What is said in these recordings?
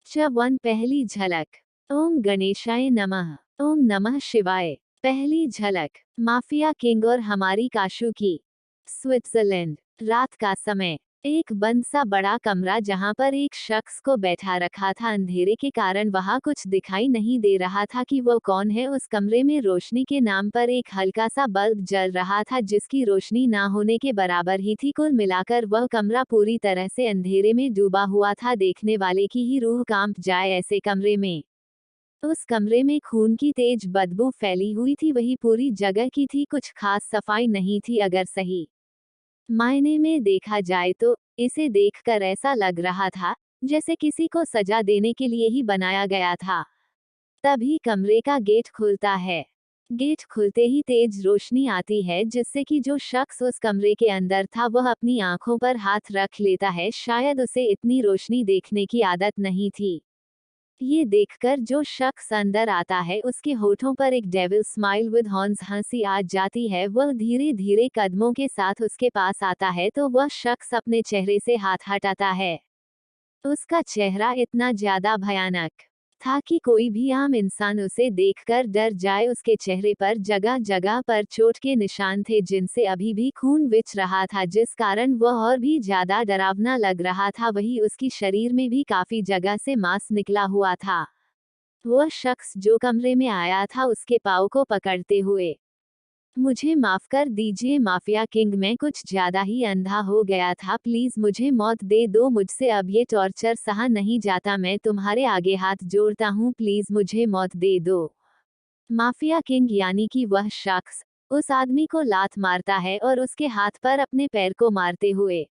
Chapter 1 पहली झलक। ओम गणेशाय नमः। ओम नमः शिवाय। पहली झलक। माफिया किंग और हमारी काशू की। स्विट्जरलैंड। रात का समय। एक बंद सा बड़ा कमरा जहां पर एक शख्स को बैठा रखा था। अंधेरे के कारण वहां कुछ दिखाई नहीं दे रहा था कि वो कौन है। उस कमरे में रोशनी के नाम पर एक हल्का सा बल्ब जल रहा था जिसकी रोशनी ना होने के बराबर ही थी। कुल मिलाकर वह कमरा पूरी तरह से अंधेरे में डूबा हुआ था। देखने वाले की ही रूह कांप जाए ऐसे कमरे में। उस कमरे में खून की तेज बदबू फैली हुई थी। वही पूरी जगह की थी। कुछ खास सफाई नहीं थी अगर सही मायने में देखा जाए तो। इसे देखकर ऐसा लग रहा था जैसे किसी को सजा देने के लिए ही बनाया गया था। तभी कमरे का गेट खुलता है। गेट खुलते ही तेज रोशनी आती है जिससे कि जो शख्स उस कमरे के अंदर था वह अपनी आंखों पर हाथ रख लेता है। शायद उसे इतनी रोशनी देखने की आदत नहीं थी। ये देखकर जो शख्स अंदर आता है उसके होठों पर एक डेविल स्माइल विद हॉर्न्स हंसी आ जाती है। वह धीरे धीरे कदमों के साथ उसके पास आता है तो वह शख्स अपने चेहरे से हाथ हटाता है। उसका चेहरा इतना ज्यादा भयानक था कि कोई भी आम इंसान उसे देखकर डर जाए। उसके चेहरे पर जगह जगह पर चोट के निशान थे जिनसे अभी भी खून बिच रहा था जिस कारण वह और भी ज्यादा डरावना लग रहा था। वही उसकी शरीर में भी काफी जगह से मांस निकला हुआ था। वह शख्स जो कमरे में आया था उसके पाँव को पकड़ते हुए, मुझे माफ कर दीजिए माफिया किंग, मैं कुछ ज्यादा ही अंधा हो गया था। प्लीज मुझे मौत दे दो। मुझसे अब ये टॉर्चर सहा नहीं जाता। मैं तुम्हारे आगे हाथ जोड़ता हूँ, प्लीज मुझे मौत दे दो। माफिया किंग यानी कि वह शख्स उस आदमी को लात मारता है और उसके हाथ पर अपने पैर को मारते हुए,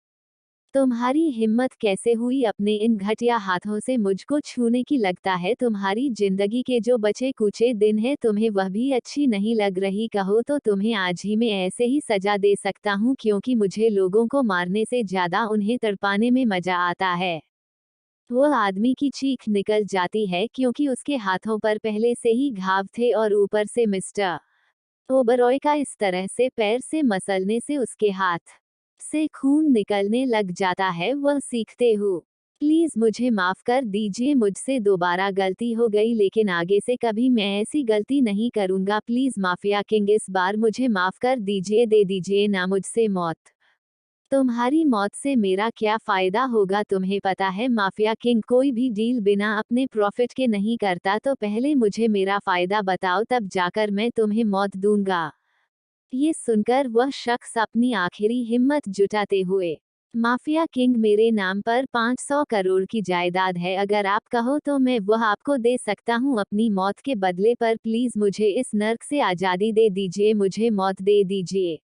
तुम्हारी हिम्मत कैसे हुई अपने इन घटिया हाथों से मुझको छूने की? लगता है तुम्हारी जिंदगी के जो बचे कुचे दिन हैं तुम्हें वह भी अच्छी नहीं लग रही। कहो तो तुम्हें आज ही मैं ऐसे ही सजा दे सकता हूँ क्योंकि मुझे लोगों को मारने से ज्यादा उन्हें तड़पाने में मजा आता है। वह आदमी की चीख निकल जाती है क्योंकि उसके हाथों पर पहले से ही घाव थे और ऊपर से मिस्टर ओबरॉय का इस तरह से पैर से मसलने से उसके हाथ से खून निकलने लग जाता है। वह सीखते हो, प्लीज मुझे माफ कर दीजिए, मुझसे दोबारा गलती हो गई लेकिन आगे से कभी मैं ऐसी गलती नहीं करूंगा। प्लीज माफिया किंग इस बार मुझे माफ कर दीजिए, दे दीजिए ना मुझसे मौत। तुम्हारी मौत से मेरा क्या फायदा होगा? तुम्हें पता है माफिया किंग, कोई भी डील बिना अपने प्रॉफिट के नहीं करता। तो पहले मुझे मेरा फायदा बताओ तब जाकर मैं तुम्हें मौत दूंगा। ये सुनकर वह शख्स अपनी आखिरी हिम्मत जुटाते हुए, माफिया किंग मेरे नाम पर 500 करोड़ की जायदाद है, अगर आप कहो तो मैं वह आपको दे सकता हूँ अपनी मौत के बदले पर। प्लीज मुझे इस नर्क से आजादी दे दीजिए, मुझे मौत दे दीजिए।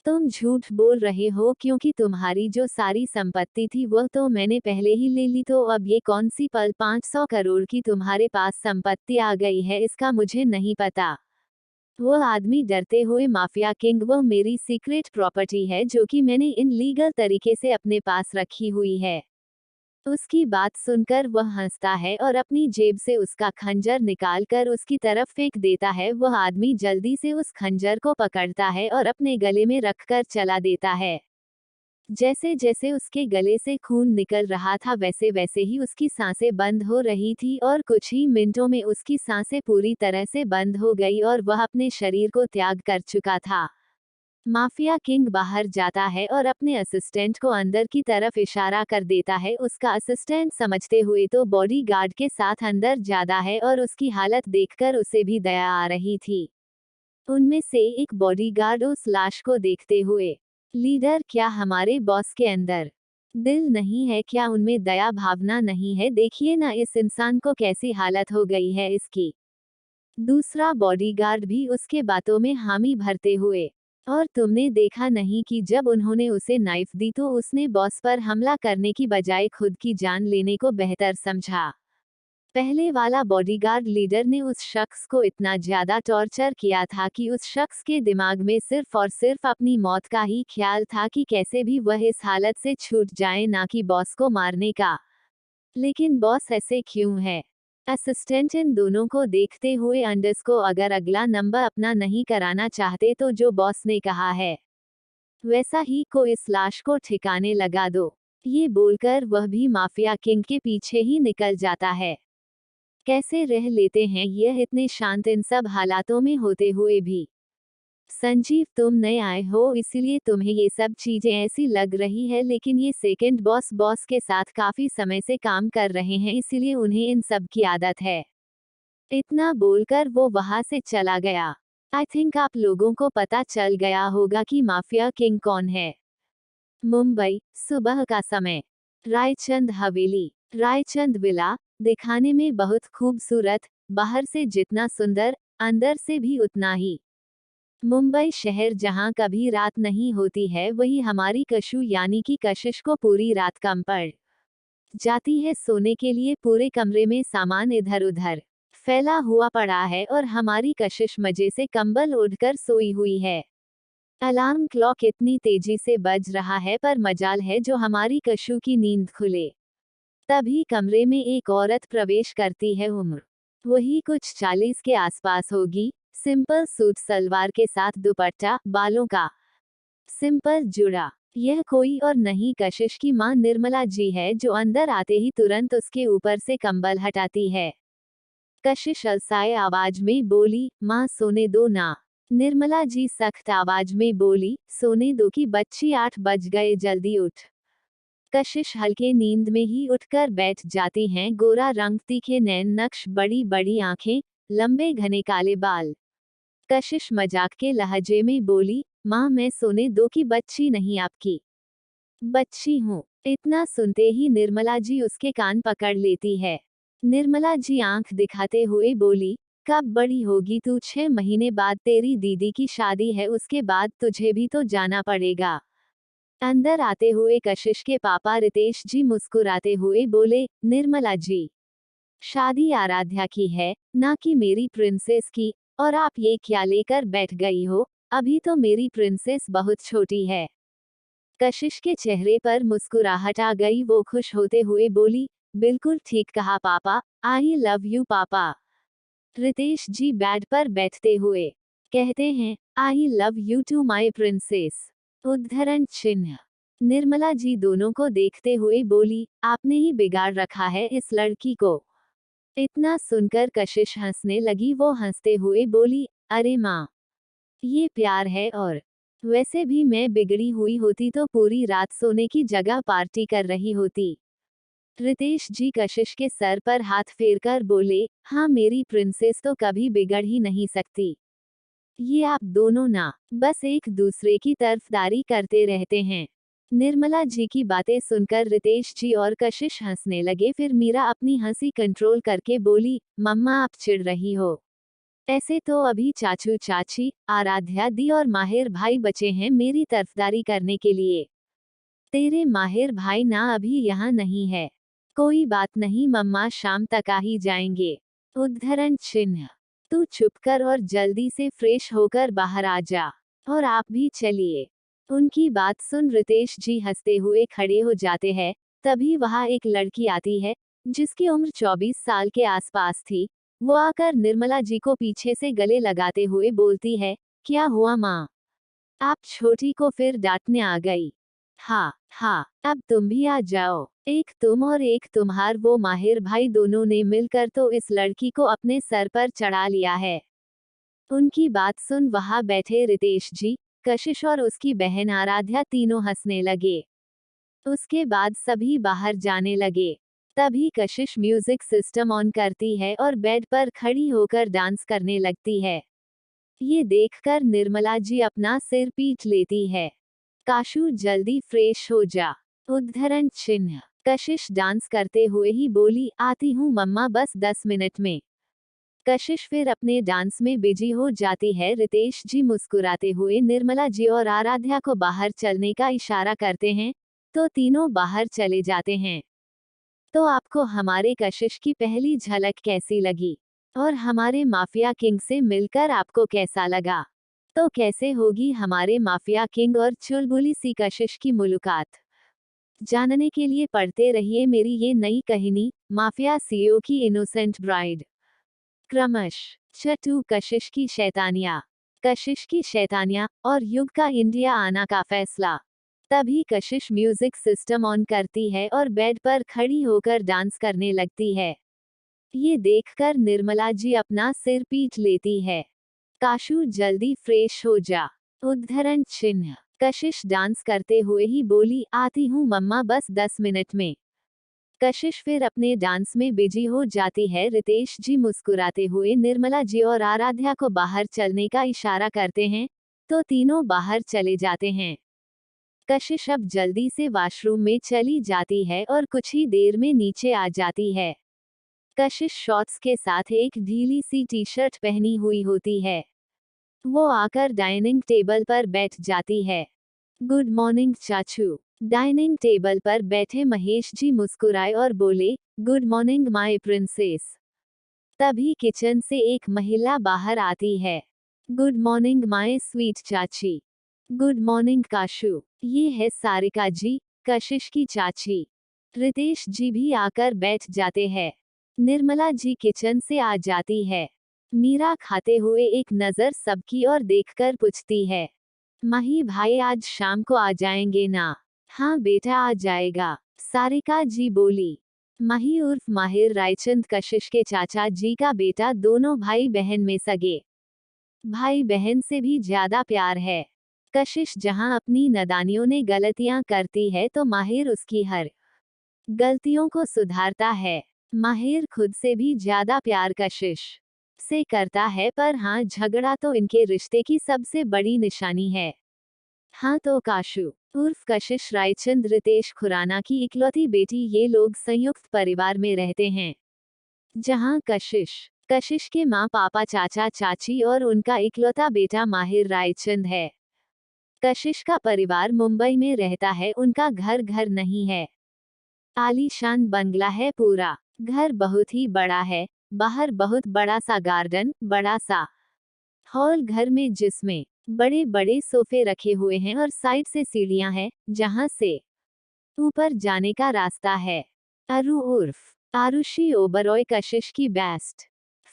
तुम झूठ बोल रहे हो क्योंकि तुम्हारी जो सारी संपत्ति थी वह तो मैंने पहले ही ले ली। तो अब ये कौन सी पल 500 करोड़ की तुम्हारे पास संपत्ति आ गई है इसका मुझे नहीं पता। वो आदमी डरते हुए, माफिया किंग वो मेरी सीक्रेट प्रॉपर्टी है जो कि मैंने इन लीगल तरीके से अपने पास रखी हुई है। उसकी बात सुनकर वह हंसता है और अपनी जेब से उसका खंजर निकालकर उसकी तरफ फेंक देता है। वह आदमी जल्दी से उस खंजर को पकड़ता है और अपने गले में रखकर चला देता है। जैसे जैसे उसके गले से खून निकल रहा था वैसे वैसे ही उसकी सांसें बंद हो रही थी और कुछ ही मिनटों में उसकी सांसें पूरी तरह से बंद हो गई और वह अपने शरीर को त्याग कर चुका था। माफिया किंग बाहर जाता है और अपने असिस्टेंट को अंदर की तरफ इशारा कर देता है। उसका असिस्टेंट समझते हुए तो बॉडीगार्ड के साथ अंदर जाता है और उसकी हालत देखकर उसे भी दया आ रही थी। उनमें से एक बॉडीगार्ड उस लाश को देखते हुए, लीडर क्या हमारे बॉस के अंदर दिल नहीं है क्या? उनमें दया भावना नहीं है? देखिए ना इस इंसान को कैसी हालत हो गई है इसकी। दूसरा बॉडीगार्ड भी उसके बातों में हामी भरते हुए, और तुमने देखा नहीं कि जब उन्होंने उसे नाइफ दी तो उसने बॉस पर हमला करने की बजाय खुद की जान लेने को बेहतर समझा। पहले वाला बॉडीगार्ड लीडर ने उस शख्स को इतना ज्यादा टॉर्चर किया था कि उस शख्स के दिमाग में सिर्फ और सिर्फ अपनी मौत का ही ख्याल था कि कैसे भी वह इस हालत से छूट जाए, ना कि बॉस को मारने का। लेकिन बॉस ऐसे क्यों है? असिस्टेंट इन दोनों को देखते हुए, अंडर्स को अगर अगला नंबर अपना नहीं कराना चाहते तो जो बॉस ने कहा है वैसा ही को इस लाश को ठिकाने लगा दो। ये बोलकर वह भी माफिया किंग के पीछे ही निकल जाता है। कैसे रह लेते हैं यह इतने शांत इन सब हालातों में होते हुए भी। संजीव, तुम नए आए हो इसलिए तुम्हें ये सब चीजें ऐसी लग रही है, लेकिन ये सेकंड बॉस बॉस के साथ काफी समय से काम कर रहे हैं इसीलिए उन्हें इन सब की आदत है। इतना बोलकर वो वहां से चला गया। आई थिंक आप लोगों को पता चल गया होगा कि माफिया किंग कौन है। मुंबई, सुबह का समय। रायचंद हवेली, रायचंद विला, दिखाने में बहुत खूबसूरत, बाहर से जितना सुंदर, अंदर से भी उतना ही। मुंबई शहर जहां कभी रात नहीं होती है, वही हमारी कशु यानी कि कशिश को पूरी रात कम पड़ जाती है। सोने के लिए पूरे कमरे में सामान इधर उधर फैला हुआ पड़ा है और हमारी कशिश मजे से कंबल ओढ़कर सोई हुई है। अलार्म क्लॉक इतनी तेजी से बज रहा है, पर मजाल है जो हमारी कशु की नींद खुले। तभी कमरे में एक औरत प्रवेश करती है। उम्र वही कुछ 40 के आसपास होगी। सिंपल सूट सलवार के साथ दुपट्टा, बालों का सिंपल जुड़ा। यह कोई और नहीं कशिश की मां निर्मला जी है, जो अंदर आते ही तुरंत उसके ऊपर से कंबल हटाती है। कशिश अलसाए आवाज में बोली, मां सोने दो ना। निर्मला जी सख्त आवाज में बोली, सोने दो की बच्ची, 8 बज गए, जल्दी उठ। कशिश हल्के नींद में ही उठकर बैठ जाती हैं। गोरा रंग, तीखे नैन नक्श, बड़ी बड़ी आंखें, लंबे घने काले बाल। कशिश मजाक के लहजे में बोली, माँ मैं सोने दो की बच्ची नहीं, आपकी बच्ची हूँ। इतना सुनते ही निर्मला जी उसके कान पकड़ लेती है। निर्मला जी आंख दिखाते हुए बोली, कब बड़ी होगी तू? 6 महीने बाद तेरी दीदी की शादी है, उसके बाद तुझे भी तो जाना पड़ेगा। अंदर आते हुए कशिश के पापा रितेश जी मुस्कुराते हुए बोले, निर्मला जी, शादी आराध्या की है, ना कि मेरी प्रिंसेस की। और आप ये क्या लेकर बैठ गई हो? अभी तो मेरी प्रिंसेस बहुत छोटी है। कशिश के चेहरे पर मुस्कुराहट आ गई। वो खुश होते हुए बोली, बिल्कुल ठीक कहा पापा, आई लव यू पापा। रितेश जी बेड पर बैठते हुए कहते हैं, I love you too my princess. उद्धरण चिन्ह। निर्मला जी दोनों को देखते हुए बोली, आपने ही बिगाड़ रखा है इस लड़की को। इतना सुनकर कशिश हंसने लगी। वो हंसते हुए बोली, अरे माँ, ये प्यार है। और वैसे भी मैं बिगड़ी हुई होती तो पूरी रात सोने की जगह पार्टी कर रही होती। रितेश जी कशिश के सर पर हाथ फेरकर बोले, हाँ मेरी प्रिंसेस तो कभी बिगड़ ही नहीं सकती। ये आप दोनों ना बस एक दूसरे की तरफदारी करते रहते हैं। निर्मला जी की बातें सुनकर रितेश जी और कशिश हंसने लगे। फिर मीरा अपनी हंसी कंट्रोल करके बोली, मम्मा आप चिढ़ रही हो। ऐसे तो अभी चाचू चाची, आराध्या दी और माहिर भाई बचे हैं मेरी तरफदारी करने के लिए। तेरे माहिर भाई ना अभी यहाँ नहीं है। कोई बात नहीं मम्मा, शाम तक आ ही जाएंगे। उद्धरण चिन्ह। तू चुप कर और जल्दी से फ्रेश होकर बाहर आ जा। और आप भी चलिए। उनकी बात सुन रितेश जी हंसते हुए खड़े हो जाते हैं। तभी वहां एक लड़की आती है, जिसकी उम्र 24 साल के आसपास थी। वो आकर निर्मला जी को पीछे से गले लगाते हुए बोलती है, क्या हुआ माँ? आप छोटी को फिर डांटने आ गई? हाँ हाँ, अब तुम भी आ जाओ। एक तुम और एक तुम्हार वो माहिर भाई दोनों ने मिलकर तो इस लड़की को अपने सर पर चढ़ा लिया है। उनकी बात सुन वहां बैठे रितेश जी, कशिश और उसकी बहन आराध्या तीनों हंसने लगे। उसके बाद सभी बाहर जाने लगे। तभी कशिश म्यूजिक सिस्टम ऑन करती है और बेड पर खड़ी होकर डांस करने लगती है। ये देखकर निर्मला जी अपना सिर पीट लेती है। काशू जल्दी फ्रेश हो जा। उद्धरण चिन्ह। कशिश डांस करते हुए ही बोली, आती हूँ मम्मा, बस 10 मिनट में। कशिश फिर अपने डांस में बिजी हो जाती है। रितेश जी मुस्कुराते हुए निर्मला जी और आराध्या को बाहर चलने का इशारा करते हैं, तो तीनों बाहर चले जाते हैं। तो आपको हमारे कशिश की पहली झलक कैसी लगी? और हमारे माफिया किंग से मिलकर आपको कैसा लगा? तो कैसे होगी हमारे माफिया किंग और चुलबुली सी कशिश की मुलाकात? जानने के लिए पढ़ते रहिए मेरी ये नई कहानी, माफिया सीईओ की इनोसेंट ब्राइड। क्रमश। चटू कशिश की शैतानियां, कशिश की शैतानियां और युग का इंडिया आना का फैसला। तभी कशिश म्यूजिक सिस्टम ऑन करती है और बेड पर खड़ी होकर डांस करने लगती है। ये देखकर निर्मला जी अपना सिर पीट लेती है। काशू जल्दी फ्रेश हो जा। उद्धरण चिन्ह। कशिश डांस करते हुए ही बोली, आती हूँ मम्मा, बस 10 मिनट में। कशिश फिर अपने डांस में बिजी हो जाती है। रितेश जी मुस्कुराते हुए निर्मला जी और आराध्या को बाहर चलने का इशारा करते हैं, तो तीनों बाहर चले जाते हैं। कशिश अब जल्दी से वॉशरूम में चली जाती है और कुछ ही देर में नीचे आ जाती है। कशिश शॉर्ट्स के साथ एक ढीली सी टी शर्ट पहनी हुई होती है। वो आकर डाइनिंग टेबल पर बैठ जाती है। गुड मॉर्निंग चाचू। डाइनिंग टेबल पर बैठे महेश जी मुस्कुराए और बोले, गुड मॉर्निंग माय प्रिंसेस। तभी किचन से एक महिला बाहर आती है। गुड मॉर्निंग माय स्वीट चाची। Good morning Kashu. ये है सारिका जी, कशिश की चाची। रितेश जी भी आकर बैठ जाते हैं। निर्मला जी किचन से आ जाती है। मीरा खाते हुए एक नज़र सबकी ओर देखकर पूछती है, माही भाई आज शाम को आ जाएंगे ना? हाँ बेटा आ जाएगा, सारिका जी बोली। माही उर्फ माहिर रायचंद कशिश के चाचा जी का बेटा, दोनों भाई बहन में सगे। भाई बहन से भी ज्यादा प्यार है। कशिश जहां अपनी नादानियों ने गलतियां करती है तो माहिर उसकी हर गलतियों को सुधारता है। माहिर खुद से भी ज्यादा प्यार कशिश से करता है, पर हाँ, झगड़ा तो इनके रिश्ते की सबसे बड़ी निशानी है। हाँ तो काशू उर्फ कशिश रायचंद रितेश खुराना की इकलौती बेटी। ये लोग संयुक्त परिवार में रहते हैं, जहाँ कशिश के माँ पापा चाचा चाची और उनका इकलौता बेटा माहिर रायचंद है। कशिश का परिवार मुंबई में रहता है। उनका घर नहीं है, आलीशान बंगला है पूरा। घर बहुत ही बड़ा है। बाहर बहुत बड़ा सा गार्डन, बड़ा सा हॉल घर में, जिसमें बड़े बड़े सोफे रखे हुए हैं और साइड से सीढ़ियां हैं, जहां से ऊपर जाने का रास्ता है। अरु उर्फ आरुषि ओबरॉय कशिश की बेस्ट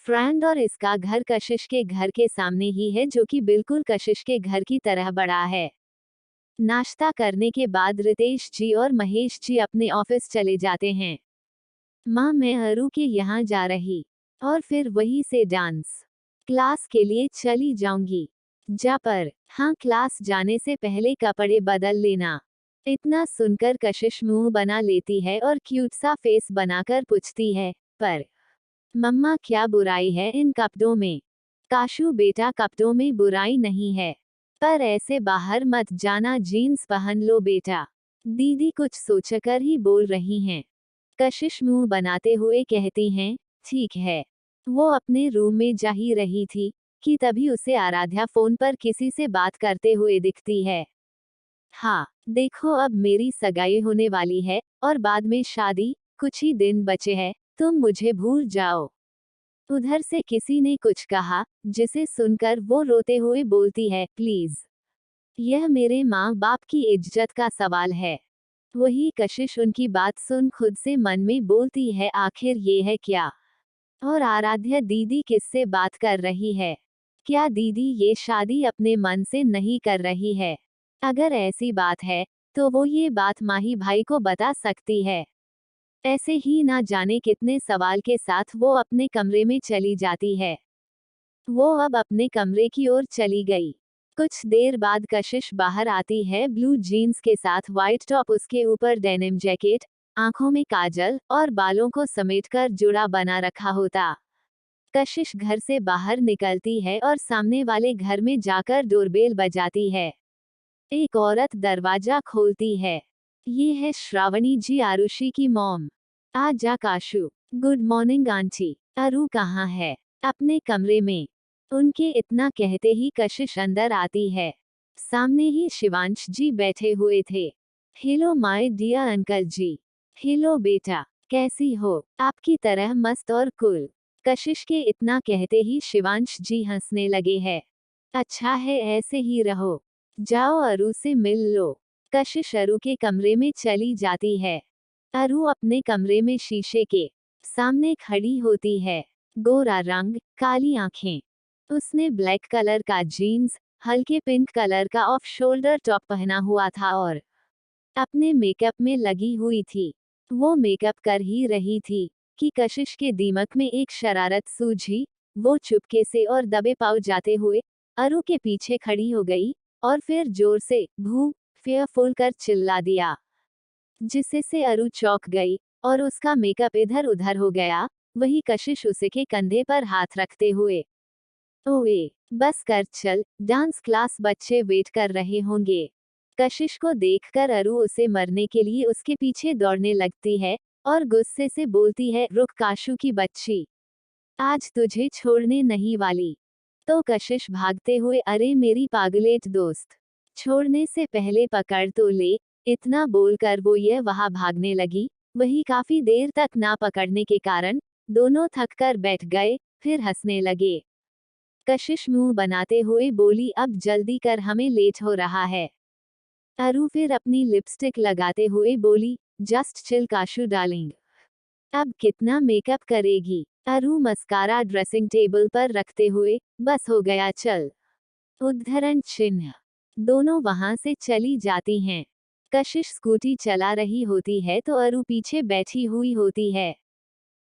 फ्रेंड, और इसका घर कशिश के घर के सामने ही है, जो कि बिल्कुल कशिश के घर की तरह बड़ा है। नाश्ता करने के बाद रितेश जी और महेश जी अपने ऑफिस चले जाते हैं। माँ, मैं अरु के यहाँ जा रही और फिर वहीं से डांस क्लास के लिए चली जाऊंगी। जा, पर हाँ, क्लास जाने से पहले कपड़े बदल लेना। इतना सुनकर कशिश मुंह बना लेती है और क्यूट सा फेस बनाकर पूछती है, पर मम्मा क्या बुराई है इन कपड़ों में? काशू बेटा, कपड़ों में बुराई नहीं है, पर ऐसे बाहर मत जाना, जीन्स पहन लो बेटा। दीदी कुछ सोचकर ही बोल रही हैं। कशिश मुंह बनाते हुए कहती हैं, ठीक है। वो अपने रूम में जा ही रही थी कि तभी उसे आराध्या फोन पर किसी से बात करते हुए दिखती है। हाँ, देखो अब मेरी सगाई होने वाली है और बाद में शादी, कुछ ही दिन बचे हैं, तुम मुझे भूल जाओ। उधर से किसी ने कुछ कहा, जिसे सुनकर वो रोते हुए बोलती है, प्लीज, यह मेरे माँ बाप की इज्जत का सवाल है। वही कशिश उनकी बात सुन खुद से मन में बोलती है, आखिर ये है क्या? और आराध्या दीदी किससे बात कर रही है? क्या दीदी ये शादी अपने मन से नहीं कर रही है? अगर ऐसी बात है, तो वो ये बात माही भाई को बता सकती है। ऐसे ही ना जाने कितने सवाल के साथ वो अपने कमरे में चली जाती है। वो अब अपने कमरे की ओर चली गई। कुछ देर बाद कशिश बाहर आती है, ब्लू जीन्स के साथ व्हाइट टॉप, उसके ऊपर डेनिम जैकेट, आंखों में काजल और बालों को समेटकर जुड़ा बना रखा होता। कशिश घर से बाहर निकलती है और सामने वाले घर में जाकर डोरबेल बजाती है। एक औरत दरवाजा खोलती है। ये है श्रावणी जी, आरुषि की मॉम। आ जा काशू। Good morning aunty. अरु कहाँ है? अपने कमरे में। उनके इतना कहते ही कशिश अंदर आती है। सामने ही शिवांश जी बैठे हुए थे। Hello my dear uncle ji. Hello बेटा, कैसी हो? आपकी तरह मस्त और कूल। कशिश के इतना कहते ही शिवांश जी हंसने लगे हैं। अच्छा है, ऐसे ही रहो। जाओ अरु से मिल लो। कशिश अरु के कमरे में चली जाती है। अरु अपने कमरे में शीशे के सामने खड़ी होती है। गोरा रंग, काली आंखें। उसने ब्लैक कलर का जीन्स, हल्के पिंक कलर का ऑफ शोल्डर टॉप पहना हुआ था और अपने मेकअप में लगी हुई थी। वो मेकअप कर ही रही थी कि कशिश के दिमाग में एक शरारत सूझी। वो चुपके से और दबे पाँव जाते हुए अरु के पीछे खड़ी हो गई और फिर जोर से भू फेयरफुल कर चिल्ला दिया, जिससे से अरु चौंक गई और उसका मेकअप इधर उधर हो गया। वही कशिश उसे के कंधे पर हाथ रखते हुए, ओए बस कर चल, डांस क्लास बच्चे वेट कर रहे होंगे। कशिश को देखकर अरु उसे मरने के लिए उसके पीछे दौड़ने लगती है और गुस्से से बोलती है, रुक काशू की बच्ची, आज तुझे छोड़ने नहीं वाली। तो कशिश भागते हुए, अरे मेरी पागलेट दोस्त, छोड़ने से पहले पकड़ तो ले, इतना बोलकर वो यह वहां भागने लगी। वही काफी देर तक ना पकड़ने के कारण दोनों थक कर बैठ गए, फिर हंसने लगे। कशिश मुंह बनाते हुए बोली, अब जल्दी कर, हमें लेट हो रहा है। अरु फिर अपनी लिपस्टिक लगाते हुए बोली, जस्ट चिल काशू डार्लिंग, अब कितना मेकअप करेगी। अरु मस्कारा ड्रेसिंग टेबल पर रखते हुए, बस हो गया चल। उद्धरण चिन्ह। दोनों वहां से चली जाती हैं। कशिश स्कूटी चला रही होती है तो अरु पीछे बैठी हुई होती है।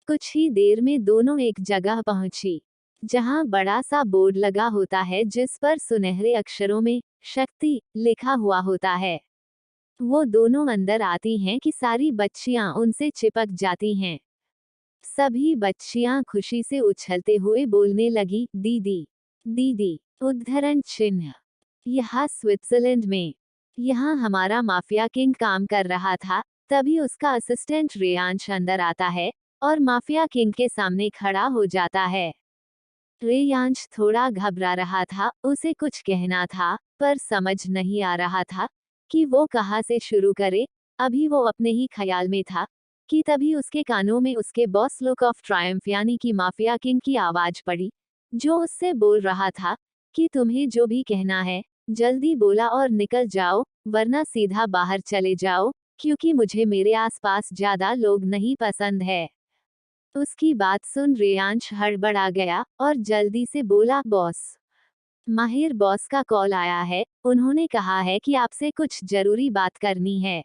कुछ ही देर में दोनों एक जगह पहुंची, जहां बड़ा सा बोर्ड लगा होता है जिस पर सुनहरे अक्षरों में शक्ति लिखा हुआ होता है। वो दोनों अंदर आती हैं कि सारी बच्चियां उनसे चिपक जाती हैं। सभी बच्चियां खुशी से उछलते हुए बोलने लगी, दीदी दीदी। उद्धरण चिन्ह। यहाँ स्विट्जरलैंड में, यहाँ हमारा माफिया किंग काम कर रहा था। तभी उसका असिस्टेंट रेयांश अंदर आता है और माफिया किंग के सामने खड़ा हो जाता है। रेयांश थोड़ा घबरा रहा था, उसे कुछ कहना था पर समझ नहीं आ रहा था कि वो कहाँ से शुरू करे। अभी वो अपने ही ख्याल में था कि तभी उसके कानों में उसके बॉस लुक ऑफ ट्रायम्फ यानी कि माफिया किंग की आवाज पड़ी, जो उससे बोल रहा था कि तुम्हें जो भी कहना है जल्दी बोला और निकल जाओ, वरना सीधा बाहर चले जाओ, क्योंकि मुझे मेरे आसपास ज्यादा लोग नहीं पसंद है। उसकी बात सुन रेयांश हड़बड़ा गया और जल्दी से बोला, बॉस, माहिर बॉस का कॉल आया है, उन्होंने कहा है कि आपसे कुछ जरूरी बात करनी है।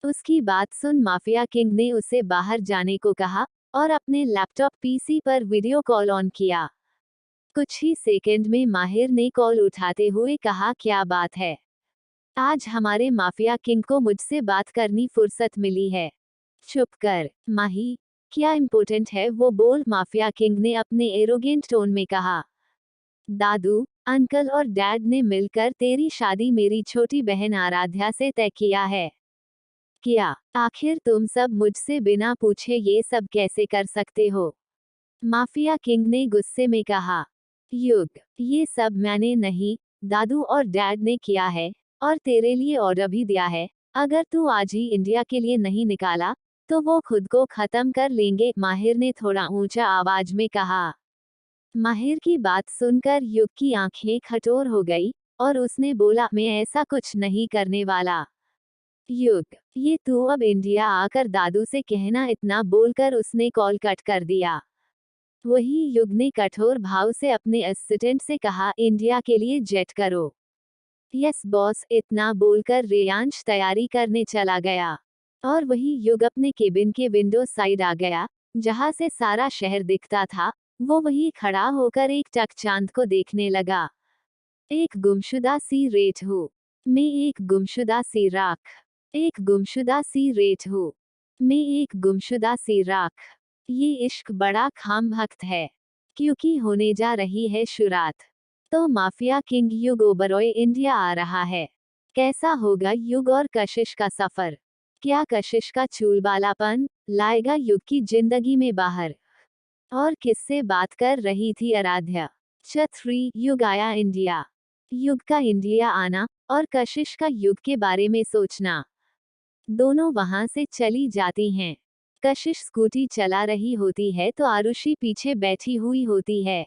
उसकी बात सुन माफिया किंग ने उसे बाहर जाने को कहा और अपने लैपटॉप पीसी पर वीडियो कॉल ऑन किया। कुछ ही सेकंड में माहिर ने कॉल उठाते हुए कहा, क्या बात है? आज हमारे माफिया किंग को मुझसे बात करनी फुर्सत मिली है। चुप कर, माही, क्या इम्पोर्टेंट है वो बोल, माफिया किंग ने अपने एरोगेंट टोन में कहा। दादू, अंकल और डैड ने मिलकर तेरी शादी मेरी छोटी बहन आराध्या से तय किया है। क्या आखिर तुम सब मुझसे बिना पूछे ये सब कैसे कर सकते हो? माफिया किंग ने गुस्से में कहा। युग, ये सब मैंने नहीं, दादू और डैड ने किया है और तेरे लिए ऑर्डर भी दिया है। अगर तू आज ही इंडिया के लिए नहीं निकाला तो वो खुद को खत्म कर लेंगे, माहिर ने थोड़ा ऊंचा आवाज में कहा। माहिर की बात सुनकर युग की आंखें खटोर हो गई और उसने बोला, मैं ऐसा कुछ नहीं करने वाला। युग, ये तू अब इंडिया आकर दादू से कहना, इतना बोलकर उसने कॉल कट कर दिया। वही युग ने कठोर भाव से अपने असिस्टेंट से कहा, इंडिया के लिए जेट करो। यस बॉस, इतना बोलकर रेयांश तैयारी करने चला गया और वही युग अपने केबिन के विंडो साइड आ गया, जहां से सारा शहर दिखता था। वो वही खड़ा होकर एक टक चांद को देखने लगा। एक गुमशुदा सी रेत हूँ मैं, एक गुमशुदा सी राख, एक गुमशुदा सी रेत हूँ मैं, एक गुमशुदा सी राख। ये इश्क बड़ा खाम भक्त है, क्योंकि होने जा रही है शुरात। तो माफिया किंग युग ओबरॉय इंडिया आ रहा है। कैसा होगा युग और कशिश का सफर? क्या कशिश का चूलबालापन लाएगा युग की जिंदगी में बाहर? और किससे बात कर रही थी आराध्या? छत्री, युग आया इंडिया। युग का इंडिया आना और कशिश का युग के बारे में सोचना। दोनों वहां से चली जाती हैं। कशिश स्कूटी चला रही होती है तो आरुषि पीछे बैठी हुई होती है।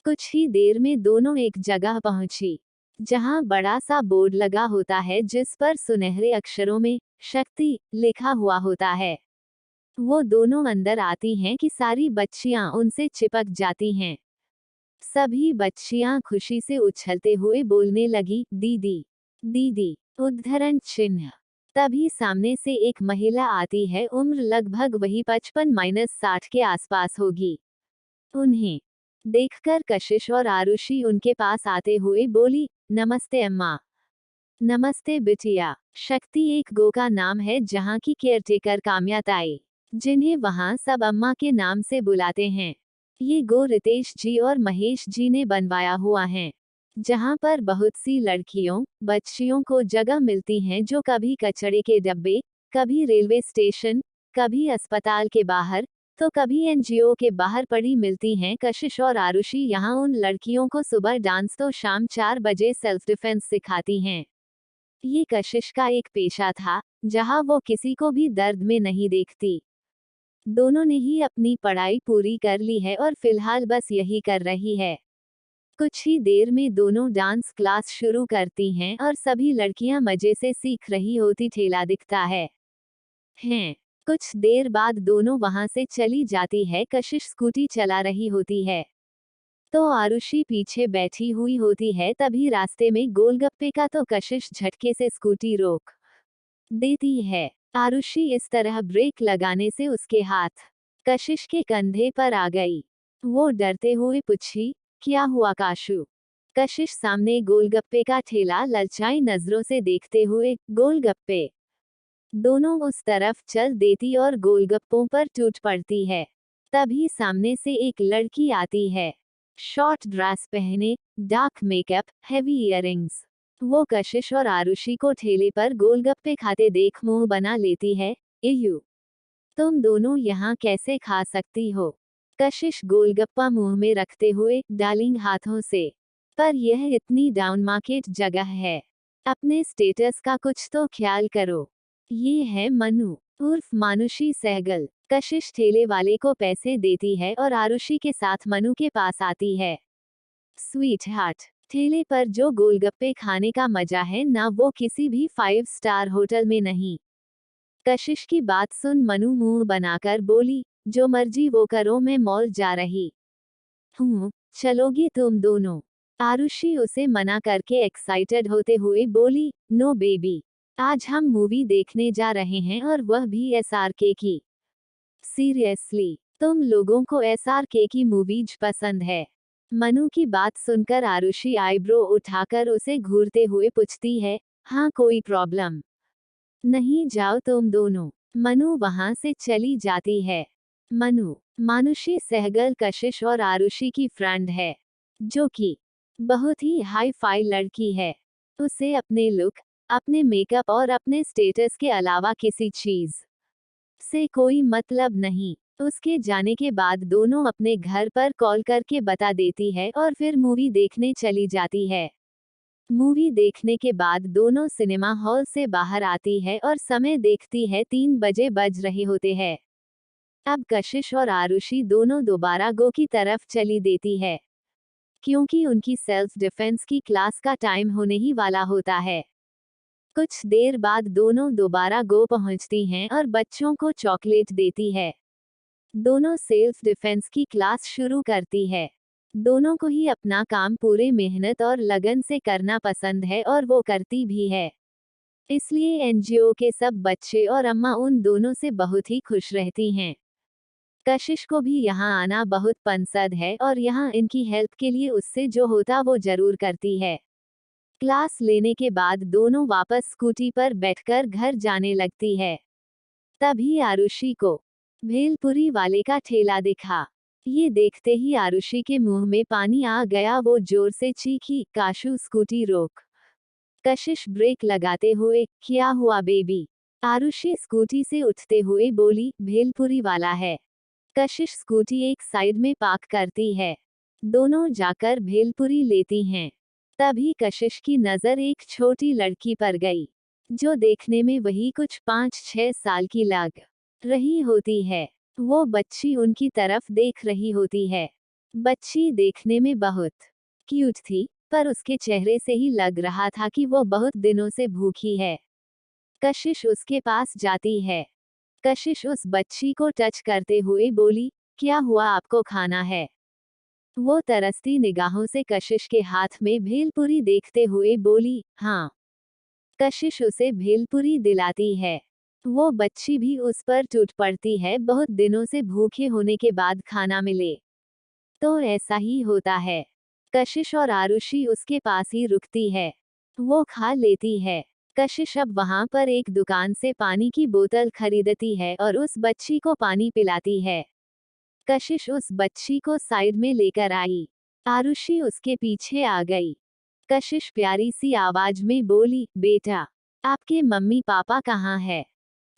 कुछ ही देर में दोनों एक जगह पहुंची, जहां बड़ा सा बोर्ड लगा होता है जिस पर सुनहरे अक्षरों में शक्ति लिखा हुआ होता है। वो दोनों अंदर आती हैं कि सारी बच्चियां उनसे चिपक जाती हैं। सभी बच्चियां खुशी से उछलते हुए बोलने लगी, दीदी दीदी। उद्धरण चिन्ह। तभी सामने से एक महिला आती है, उम्र लगभग वही 55-60 के आसपास होगी। उन्हें देखकर कशिश और आरुषि उनके पास आते हुए बोली, नमस्ते अम्मा। नमस्ते बिटिया। शक्ति एक गो का नाम है जहाँ की केयरटेकर काम्या ताई, जिन्हें वहाँ सब अम्मा के नाम से बुलाते हैं। ये गो रितेश जी और महेश जी ने बनवाया हुआ है, जहाँ पर बहुत सी लड़कियों बच्चियों को जगह मिलती हैं जो कभी कचड़े के डब्बे, कभी रेलवे स्टेशन, कभी अस्पताल के बाहर, तो कभी एनजीओ के बाहर पड़ी मिलती हैं। कशिश और आरुषि यहाँ उन लड़कियों को सुबह डांस तो शाम 4 बजे सेल्फ डिफेंस सिखाती हैं। ये कशिश का एक पेशा था, जहाँ वो किसी को भी दर्द में नहीं देखती। दोनों ने ही अपनी पढ़ाई पूरी कर ली है और फिलहाल बस यही कर रही है। कुछ ही देर में दोनों डांस क्लास शुरू करती हैं और सभी लड़कियां मजे से सीख रही होती ठेला दिखता है। कुछ देर बाद दोनों वहां से चली जाती है। कशिश स्कूटी चला रही होती है, तो आरुषि पीछे बैठी हुई होती है। तभी रास्ते में गोलगप्पे का तो कशिश झटके से स्कूटी रोक देती है। आरुषि इस तरह ब्रेक लगाने से उसके हाथ कशिश के कंधे पर आ गई। वो डरते हुए पूछी, क्या हुआ काशू? कशिश सामने गोलगप्पे का ठेला ललचाई नजरों से देखते हुए, गोलगप्पे। दोनों उस तरफ चल देती और गोलगप्पों पर टूट पड़ती है। तभी सामने से एक लड़की आती है, शॉर्ट ड्रेस पहने, डार्क मेकअप, हेवी इयररिंग्स। वो कशिश और आरुषि को ठेले पर गोलगप्पे खाते देख मुंह बना लेती है, एयू, तुम दोनों यहाँ कैसे खा सकती हो? कशिश गोलगप्पा मुंह में रखते हुए, डार्लिंग हाथों से। पर यह इतनी डाउन मार्केट जगह है, अपने स्टेटस का कुछ तो ख्याल करो। ये है मनु उर्फ मानुषी सहगल। कशिश ठेले वाले को पैसे देती है और आरुषि के साथ मनु के पास आती है। स्वीट हार्ट, ठेले पर जो गोलगप्पे खाने का मजा है ना, वो किसी भी 5 स्टार होटल में नहीं। कशिश की बात सुन मनु मुंह बनाकर बोली, जो मर्जी वो करो, मैं मॉल जा रही हूँ, चलोगी तुम दोनों? आरुषि उसे मना करके एक्साइटेड होते हुए बोली, नो बेबी, आज हम मूवी देखने जा रहे हैं और वह भी एसआरके की। सीरियसली, तुम लोगों को एसआरके की मूवीज पसंद है? मनु की बात सुनकर आरुषि आईब्रो उठाकर उसे घूरते हुए पूछती है, हाँ कोई प्रॉब्लम नहीं, जाओ तुम दोनों। मनु वहां से चली जाती है। मनु मानुषी सहगल कशिश और आरुषि की फ्रेंड है, जो कि बहुत ही हाई फाई लड़की है। उसे अपने लुक, अपने मेकअप और अपने स्टेटस के अलावा किसी चीज से कोई मतलब नहीं। उसके जाने के बाद दोनों अपने घर पर कॉल करके बता देती है और फिर मूवी देखने चली जाती है। मूवी देखने के बाद दोनों सिनेमा हॉल से बाहर आती है और समय देखती है 3 बजे बज रहे होते हैं। अब कशिश और आरुषि दोनों दोबारा गो की तरफ चली देती है, क्योंकि उनकी सेल्फ डिफेंस की क्लास का टाइम होने ही वाला होता है। कुछ देर बाद दोनों दोबारा गो पहुंचती हैं और बच्चों को चॉकलेट देती है। दोनों सेल्फ डिफेंस की क्लास शुरू करती है। दोनों को ही अपना काम पूरे मेहनत और लगन से करना पसंद है और वो करती भी है। इसलिए एनजीओ के सब बच्चे और अम्मा उन दोनों से बहुत ही खुश रहती हैं। कशिश को भी यहाँ आना बहुत पसंद है और यहाँ इनकी हेल्प के लिए उससे जो होता वो जरूर करती है। क्लास लेने के बाद दोनों वापस स्कूटी पर बैठकर घर जाने लगती है। तभी आरुषि को भेलपुरी वाले का ठेला दिखा। ये देखते ही आरुषि के मुंह में पानी आ गया। वो जोर से चीखी, काशू स्कूटी रोक। कशिश ब्रेक लगाते हुए, क्या हुआ बेबी? आरुषि स्कूटी से उठते हुए बोली, भेलपुरी वाला है। कशिश स्कूटी एक साइड में पार्क करती है। दोनों जाकर भेलपुरी लेती हैं। तभी कशिश की नजर एक छोटी लड़की पर गई, जो देखने में वही कुछ 5-6 साल की लग रही होती है। वो बच्ची उनकी तरफ देख रही होती है। बच्ची देखने में बहुत क्यूट थी, पर उसके चेहरे से ही लग रहा था कि वो बहुत दिनों से भूखी है। कशिश उसके पास जाती है। कशिश उस बच्ची को टच करते हुए बोली, क्या हुआ, आपको खाना है? वो तरसती निगाहों से कशिश के हाथ में भेलपुरी देखते हुए बोली, हाँ। कशिश उसे भेलपुरी दिलाती है। वो बच्ची भी उस पर टूट पड़ती है, बहुत दिनों से भूखे होने के बाद खाना मिले तो ऐसा ही होता है। कशिश और आरुषि उसके पास ही रुकती है। वो खा लेती है। कशिश अब वहां पर एक दुकान से पानी की बोतल खरीदती है और उस बच्ची को पानी पिलाती है। कशिश उस बच्ची को साइड में लेकर आई। आरुषि उसके पीछे आ गई। कशिश प्यारी सी आवाज में बोली, बेटा, आपके मम्मी पापा कहाँ है?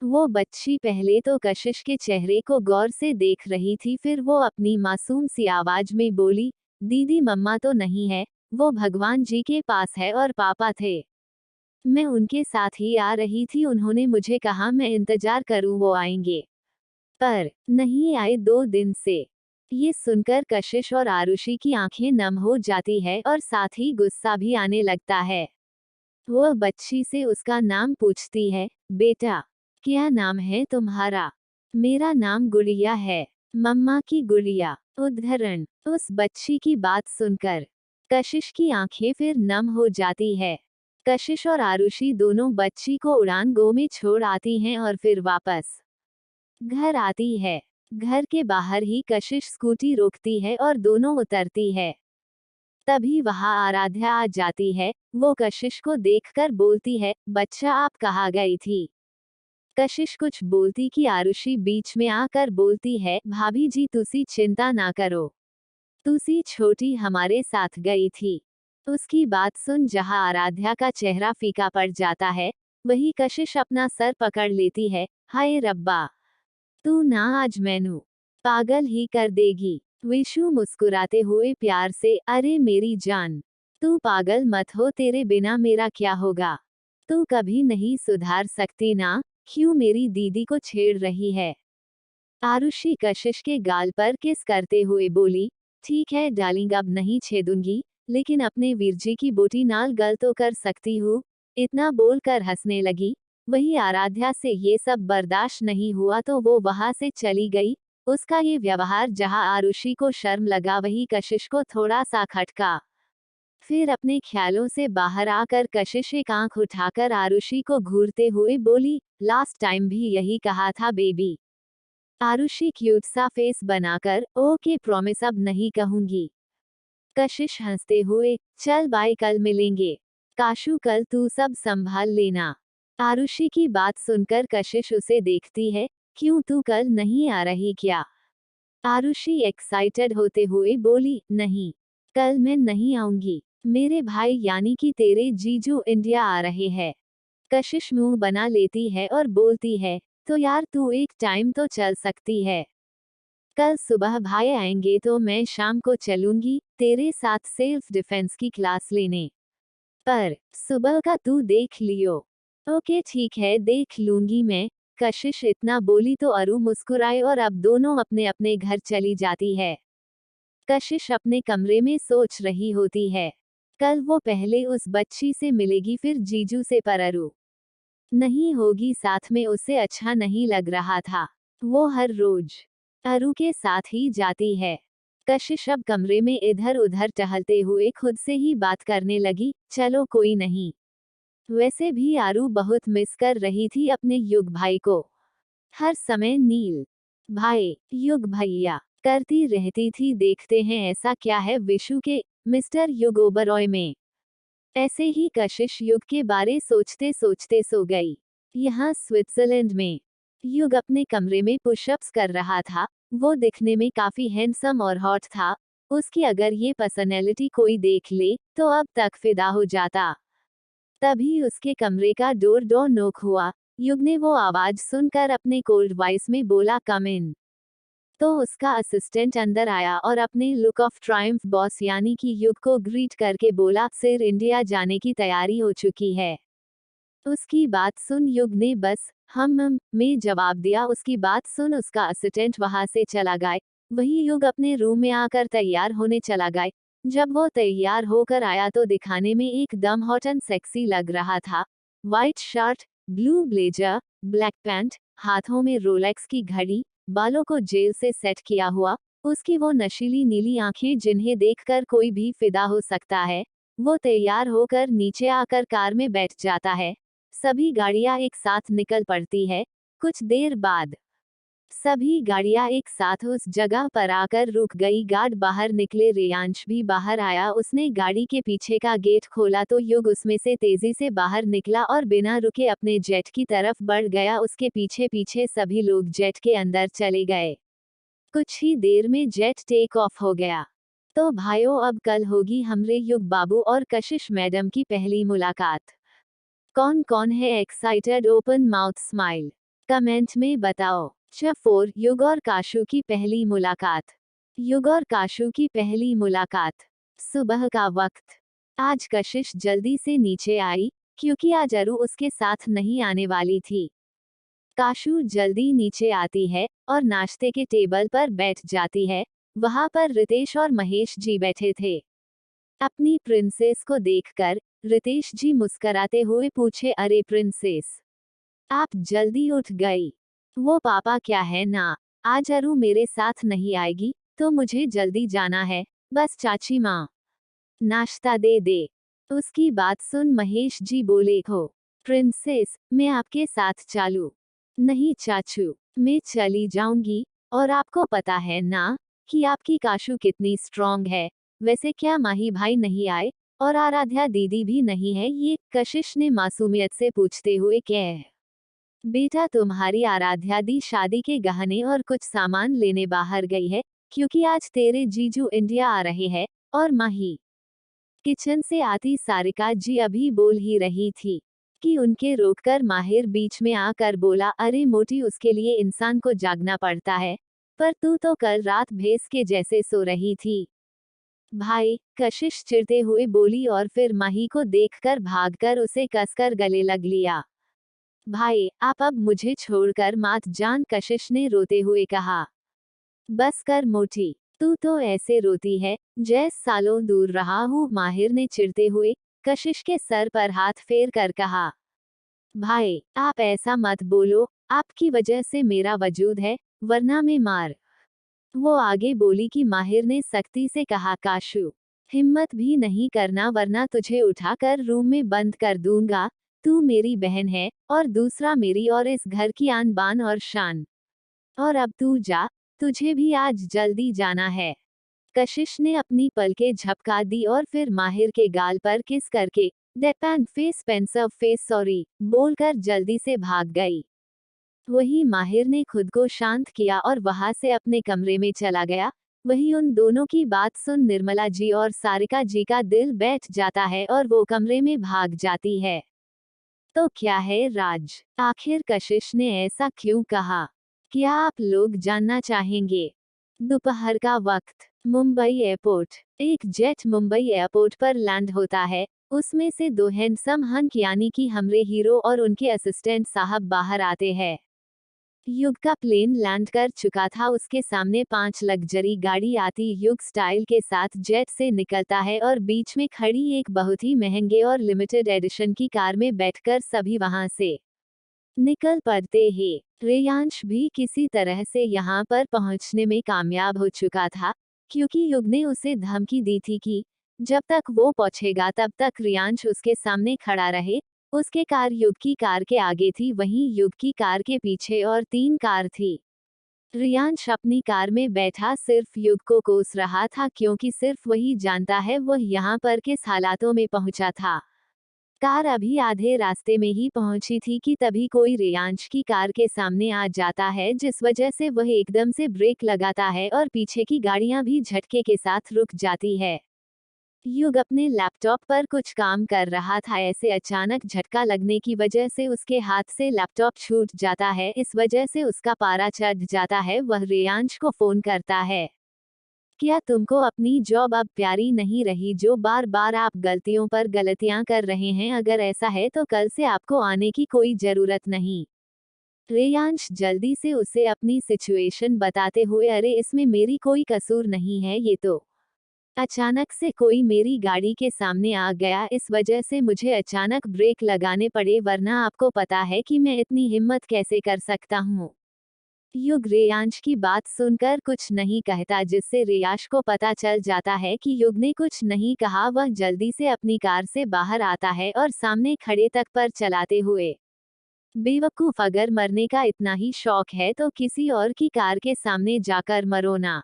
वो बच्ची पहले तो कशिश के चेहरे को गौर से देख रही थी, फिर वो अपनी मासूम सी आवाज में बोली, दीदी मम्मा तो नहीं है, वो भगवान जी के पास है और पापा थे। मैं उनके साथ ही आ रही थी, उन्होंने मुझे कहा मैं इंतजार करूं, वो आएंगे। पर नहीं आए 2 दिन से। ये सुनकर कशिश और आरुषि की आंखें नम हो जाती है और साथ ही गुस्सा भी आने लगता है। वो बच्ची से उसका नाम पूछती है, बेटा, क्या नाम है तुम्हारा? मेरा नाम गुड़िया है, मम्मा की गुड़िया। उद्धरण। उस बच्ची की बात सुनकर कशिश की आंखें फिर नम हो जाती है। कशिश और आरुषि दोनों बच्ची को उड़ान गो में छोड़ आती हैं और फिर वापस घर आती है। घर के बाहर ही कशिश स्कूटी रोकती है और दोनों उतरती है। तभी वहां आराध्या आ जाती है। वो कशिश को देखकर बोलती है, बच्चा आप कहाँ गई थी? कशिश कुछ बोलती कि आरुषि बीच में आकर बोलती है, भाभी जी तुसी चिंता ना करो, तुसी छोटी हमारे साथ गई थी। उसकी बात सुन जहां आराध्या का चेहरा फीका पड़ जाता है, वही कशिश अपना सर पकड़ लेती है। हाय रब्बा, तू ना आज मैनू पागल ही कर देगी। विशु मुस्कुराते हुए प्यार से, अरे मेरी जान, तू पागल मत हो, तेरे बिना मेरा क्या होगा? तू कभी नहीं सुधार सकती ना? क्यों मेरी दीदी को छेड़ रही है? आरुषि कशिश के गाल पर किस करते हुए बोली, ठीक है डार्लिंग, अब नहीं छेदूंगी, लेकिन अपने वीरजी की बोटी नाल गल तो कर सकती हूँ। इतना बोलकर हंसने लगी। वही आराध्या से ये सब बर्दाश्त नहीं हुआ तो वो वहां से चली गई। उसका ये व्यवहार जहां आरुषि को शर्म लगा, वही कशिश को थोड़ा सा खटका। फिर अपने ख्यालों से बाहर आकर कशिश एक आंख उठाकर आरुषि को घूरते हुए बोली, लास्ट टाइम भी यही कहा था बेबी। आरुषि क्यूट सा फेस बनाकर, ओके प्रॉमिस अब नहीं कहूंगी। कशिश हंसते हुए, चल बाय, कल मिलेंगे। काशू कल तू सब संभाल लेना। आरुषि की बात सुनकर कशिश उसे देखती है, क्यों तू कल नहीं आ रही क्या? आरुषि एक्साइटेड होते हुए बोली, नहीं, कल मैं नहीं आऊंगी। मेरे भाई यानी कि तेरे जीजू इंडिया आ रहे हैं। कशिश मुंह बना लेती है और बोलती है, तो यार तू एक टाइम तो चल सकती है। कल सुबह भाई आएंगे तो मैं शाम को चलूंगी तेरे साथ सेल्फ डिफेंस की क्लास लेने। पर सुबह का तू देख लियो। ओके ठीक है, देख लूंगी मैं। कशिश इतना बोली तो अरु मुस्कुराए और अब दोनों अपने अपने घर चली जाती है। कशिश अपने कमरे में सोच रही होती है। कल वो पहले उस बच्ची से मिलेगी, फिर जीजू से, पर अरु नहीं होगी साथ में, उसे अच्छा नहीं लग रहा था। वो हर रोज अरु के साथ ही जाती है। कशिश अब कमरे में इधर उधर टहलते हुए खुद से ही बात करने लगी, चलो कोई नहीं। वैसे भी आरू बहुत मिस कर रही थी अपने युग भाई को। हर समय नील भाई, युग भैया करती रहती थी। देखते हैं ऐसा क्या है विशु के मिस्टर युग ओबरॉय में। ऐसे ही कशिश युग के बारे सोचते सोचते सो गई। यहाँ स्विट्जरलैंड में युग अपने कमरे में पुशअप्स कर रहा था। वो दिखने में काफी हैंडसम और हॉट था। उसकी अगर ये पर्सनैलिटी कोई देख ले तो अब तक फिदा हो जाता। तभी उसके कमरे का डोर नॉक हुआ। युग ने वो आवाज सुनकर अपने कोल्ड वॉइस में बोला, कम इन। तो उसका असिस्टेंट अंदर आया और अपने लुक ऑफ ट्रायम्फ बॉस यानी कि युग को ग्रीट करके बोला, सिर इंडिया जाने की तैयारी हो चुकी है। उसकी बात सुन युग ने बस हम में जवाब दिया। उसकी बात सुन उसका असिस्टेंट वहां से चला गया। वही युग अपने रूम में आकर तैयार होने चला गया। जब वो तैयार होकर आया तो दिखाने में एकदम हॉट एंड सेक्सी लग रहा था। White shirt, blue blazer, black pant, हाथों में रोलेक्स की घड़ी, बालों को जेल से सेट किया हुआ। उसकी वो नशीली नीली आंखें जिन्हें देखकर कोई भी फिदा हो सकता है। वो तैयार होकर नीचे आकर कार में बैठ जाता है। सभी गाड़ियां एक साथ निकल पड़ती है। कुछ देर बाद सभी गाड़ियां एक साथ उस जगह पर आकर रुक गई। गार्ड बाहर निकले, रेयांश भी बाहर आया। उसने गाड़ी के पीछे का गेट खोला तो युग उसमें से तेजी से बाहर निकला और बिना रुके अपने जेट की तरफ बढ़ गया। उसके पीछे पीछे सभी लोग जेट के अंदर चले गए। कुछ ही देर में जेट टेक ऑफ हो गया। तो भाइयों, अब कल होगी हमरे युग बाबू और कशिश मैडम की पहली मुलाकात। कौन कौन है excited? Open mouth smile comment में बताओ। चफोर, युग और काशू की पहली मुलाकात। युग और काशू की पहली मुलाकात। सुबह का वक्त। आज कशिश जल्दी से नीचे आई क्योंकि आज अरु उसके साथ नहीं आने वाली थी। काशू जल्दी नीचे आती है और नाश्ते के टेबल पर बैठ जाती है। वहां पर रितेश और महेश जी बैठे थे। अपनी प्रिंसेस को देखकर रितेश जी मुस्कराते हुए पूछे, अरे प्रिंसेस, आप जल्दी उठ गई? वो पापा क्या है ना, आज अरु मेरे साथ नहीं आएगी तो मुझे जल्दी जाना है, बस चाची माँ नाश्ता दे दे। उसकी बात सुन महेश जी बोले, हो प्रिंसेस, मैं आपके साथ चालू? नहीं चाचू, मैं चली जाऊंगी। और आपको पता है ना कि आपकी काशू कितनी स्ट्रांग है। वैसे क्या माही भाई नहीं आए और आराध्या दीदी भी नहीं है? ये कशिश ने मासूमियत से पूछते हुए कहा। बेटा, तुम्हारी आराध्या दी शादी के गहने और कुछ सामान लेने बाहर गई है क्योंकि आज तेरे जीजू इंडिया आ रहे हैं। और माही किचन से आती सारिका जी अभी बोल ही रही थी कि उनके रोककर माहिर बीच में आकर बोला, अरे मोटी, उसके लिए इंसान को जागना पड़ता है, पर तू तो कल रात भैंस के जैसे सो रही थी। भाई, कशिश चिढ़ते हुए बोली और फिर माही को देखकर भागकर उसे कसकर गले लग लिया। भाई, आप अब मुझे छोड़कर मत जान, कशिश ने रोते हुए कहा। बस कर मोटी, तू तो ऐसे रोती है जैसे सालों दूर रहा हूँ, माहिर ने चिढ़ते हुए कशिश के सर पर हाथ फेर कर कहा। भाई, आप ऐसा मत बोलो, आपकी वजह से मेरा वजूद है, वरना मैं मार। वो आगे बोली कि माहिर ने सख्ती से कहा, काशू, हिम्मत भी नहीं करना वरना तुझे उठाकर रूम में बंद कर दूंगा। तू मेरी बहन है और दूसरा मेरी और इस घर की आन बान और शान। और अब तू जा, तुझे भी आज जल्दी जाना है। कशिश ने अपनी पलकें झपका दी और फिर माहिर के गाल पर किस करके डेपैन फेस पेंसिव फेस सॉरी बोलकर जल्दी से भाग गई। वही माहिर ने खुद को शांत किया और वहां से अपने कमरे में चला गया। वही उन दोनों की बात सुन निर्मला जी और सारिका जी का दिल बैठ जाता है और वो कमरे में भाग जाती है। तो क्या है राज, आखिर कशिश ने ऐसा क्यों कहा? क्या आप लोग जानना चाहेंगे? दोपहर का वक्त, मुंबई एयरपोर्ट। एक जेट मुंबई एयरपोर्ट पर लैंड होता है। उसमें से दो हैंडसम हंक यानी कि हमरे हीरो और उनके असिस्टेंट साहब बाहर आते हैं। युग का प्लेन लैंड कर चुका था। उसके सामने 5 लग्जरी गाड़ी आती युग स्टाइल के साथ जेट से निकलता है और बीच में खड़ी एक बहुत ही महंगे और लिमिटेड एडिशन की कार में बैठकर सभी वहां से निकल पड़ते हैं। रेयांश भी किसी तरह से यहाँ पर पहुंचने में कामयाब हो चुका था क्योंकि युग ने उसे धमकी दी थी कि जब तक वो पहुंचेगा तब तक रेयांश उसके सामने खड़ा रहे। उसके कार युग की कार के आगे थी, वहीं युग की कार के पीछे और 3 कार थी। रेयांश अपनी कार में बैठा सिर्फ युग को कोस रहा था क्योंकि सिर्फ वही जानता है वह यहाँ पर किस हालातों में पहुंचा था। कार अभी आधे रास्ते में ही पहुंची थी कि तभी कोई रेयांश की कार के सामने आ जाता है, जिस वजह से वह एकदम से ब्रेक लगाता है और पीछे की गाड़ियां भी झटके के साथ रुक जाती है। युग अपने लैपटॉप पर कुछ काम कर रहा था। ऐसे अचानक झटका लगने की वजह से उसके हाथ से लैपटॉप छूट जाता है। इस वजह से उसका पारा चढ़ जाता है। वह रेयांश को फोन करता है। क्या तुमको अपनी जॉब अब प्यारी नहीं रही? जो बार बार आप गलतियों पर गलतियां कर रहे हैं, अगर ऐसा है तो कल से आपको आने की कोई जरूरत नहीं। रेयांश जल्दी से उसे अपनी सिचुएशन बताते हुए, अरे इसमें मेरी कोई कसूर नहीं है, ये तो अचानक से कोई मेरी गाड़ी के सामने आ गया, इस वजह से मुझे अचानक ब्रेक लगाने पड़े, वरना आपको पता है कि मैं इतनी हिम्मत कैसे कर सकता हूँ। युग रेयांश की बात सुनकर कुछ नहीं कहता, जिससे रेयाश को पता चल जाता है कि युग ने कुछ नहीं कहा। वह जल्दी से अपनी कार से बाहर आता है और सामने खड़े तख्त पर चलाते हुए, बेवकूफ, अगर मरने का इतना ही शौक है तो किसी और की कार के सामने जाकर मरो ना।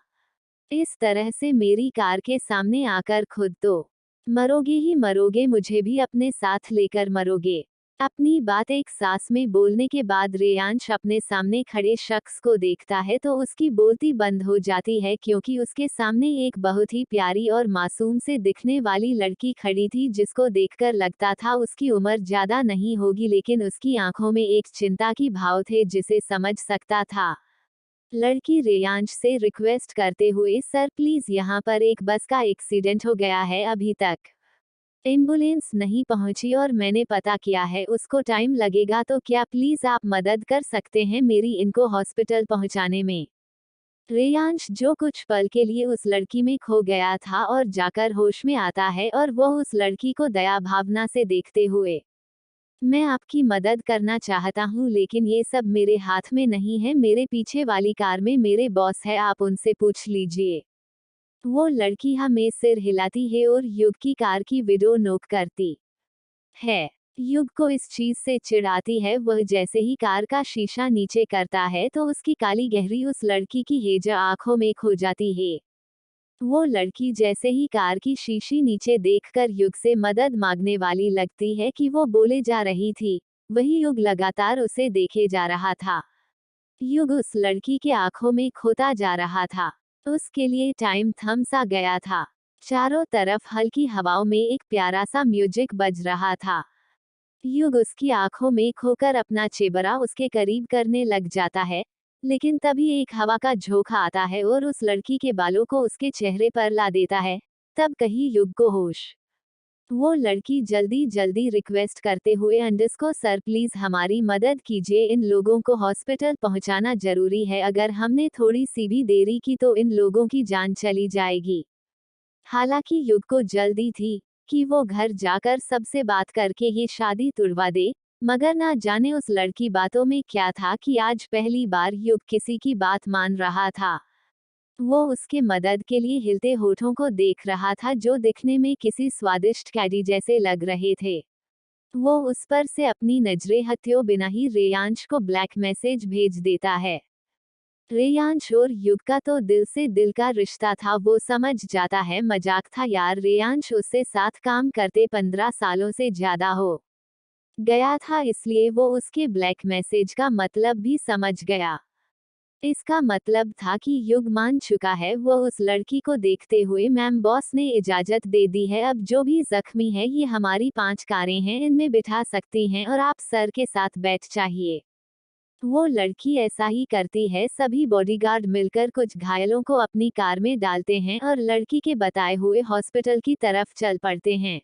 इस तरह से मेरी कार के सामने आकर खुद तो मरोगे ही मरोगे, मुझे भी अपने साथ लेकर मरोगे। अपनी बात एक सांस में बोलने के बाद रेयांश अपने सामने खड़े शख्स को देखता है तो उसकी बोलती बंद हो जाती है, क्योंकि उसके सामने एक बहुत ही प्यारी और मासूम से दिखने वाली लड़की खड़ी थी, जिसको देखकर लगता था उसकी उम्र ज्यादा नहीं होगी, लेकिन उसकी आंखों में एक चिंता की भाव थे जिसे समझ सकता था। लड़की रेयांश से रिक्वेस्ट करते हुए, सर प्लीज, यहाँ पर एक बस का एक्सीडेंट हो गया है, अभी तक एम्बुलेंस नहीं पहुंची और मैंने पता किया है उसको टाइम लगेगा, तो क्या प्लीज आप मदद कर सकते हैं मेरी इनको हॉस्पिटल पहुंचाने में। रेयांश जो कुछ पल के लिए उस लड़की में खो गया था और जाकर होश में आता है और वह उस लड़की को दया भावना से देखते हुए, मैं आपकी मदद करना चाहता हूँ, लेकिन ये सब मेरे हाथ में नहीं है। मेरे पीछे वाली कार में मेरे बॉस है, आप उनसे पूछ लीजिए। वो लड़की हमें सिर हिलाती है और युग की कार की विडो नोक करती है। युग को इस चीज से चिढ़ आती है। वह जैसे ही कार का शीशा नीचे करता है तो उसकी काली गहरी उस लड़की की हेजा आंखों में खो जाती है। वो लड़की जैसे ही कार की शीशी नीचे देखकर युग से मदद मांगने वाली लगती है कि वो बोले जा रही थी, वही युग लगातार उसे देखे जा रहा था। युग उस लड़की के आंखों में खोता जा रहा था। उसके लिए टाइम थम सा गया था। चारों तरफ हल्की हवाओं में एक प्यारा सा म्यूजिक बज रहा था। युग उसकी आंखों में खोकर अपना चेबरा उसके करीब करने लग जाता है, लेकिन तभी एक हवा का झोंका आता है और उस लड़की के बालों को उसके चेहरे पर ला देता है। तब कहीं युग को होश। वो लड़की जल्दी जल्दी रिक्वेस्ट करते हुए, अंडरस्को सर प्लीज हमारी मदद कीजिए, इन लोगों को हॉस्पिटल पहुंचाना जरूरी है, अगर हमने थोड़ी सी भी देरी की तो इन लोगों की जान चली जाएगी। हालांकि युग को जल्दी थी कि वो घर जाकर सबसे बात करके ये शादी तुड़वा दे, मगर ना जाने उस लड़की बातों में क्या था कि आज पहली बार युग किसी की बात मान रहा था। वो उसके मदद के लिए हिलते होठों को देख रहा था, जो दिखने में किसी स्वादिष्ट कैडी जैसे लग रहे थे। वो उस पर से अपनी नजरें हथियो बिना ही रेयांश को ब्लैक मैसेज भेज देता है। रेयांश और युग का तो दिल से दिल का रिश्ता था, वो समझ जाता है मजाक था यार। रेयांश उससे साथ काम करते 15 सालों से ज्यादा हो गया था, इसलिए वो उसके ब्लैक मैसेज का मतलब भी समझ गया। इसका मतलब था कि युग मान चुका है। वो उस लड़की को देखते हुए, मैम बॉस ने इजाजत दे दी है, अब जो भी जख्मी है ये हमारी 5 कारें हैं, इनमें बिठा सकती हैं और आप सर के साथ बैठ चाहिए। वो लड़की ऐसा ही करती है। सभी बॉडीगार्ड मिलकर कुछ घायलों को अपनी कार में डालते हैं और लड़की के बताए हुए हॉस्पिटल की तरफ चल पड़ते हैं।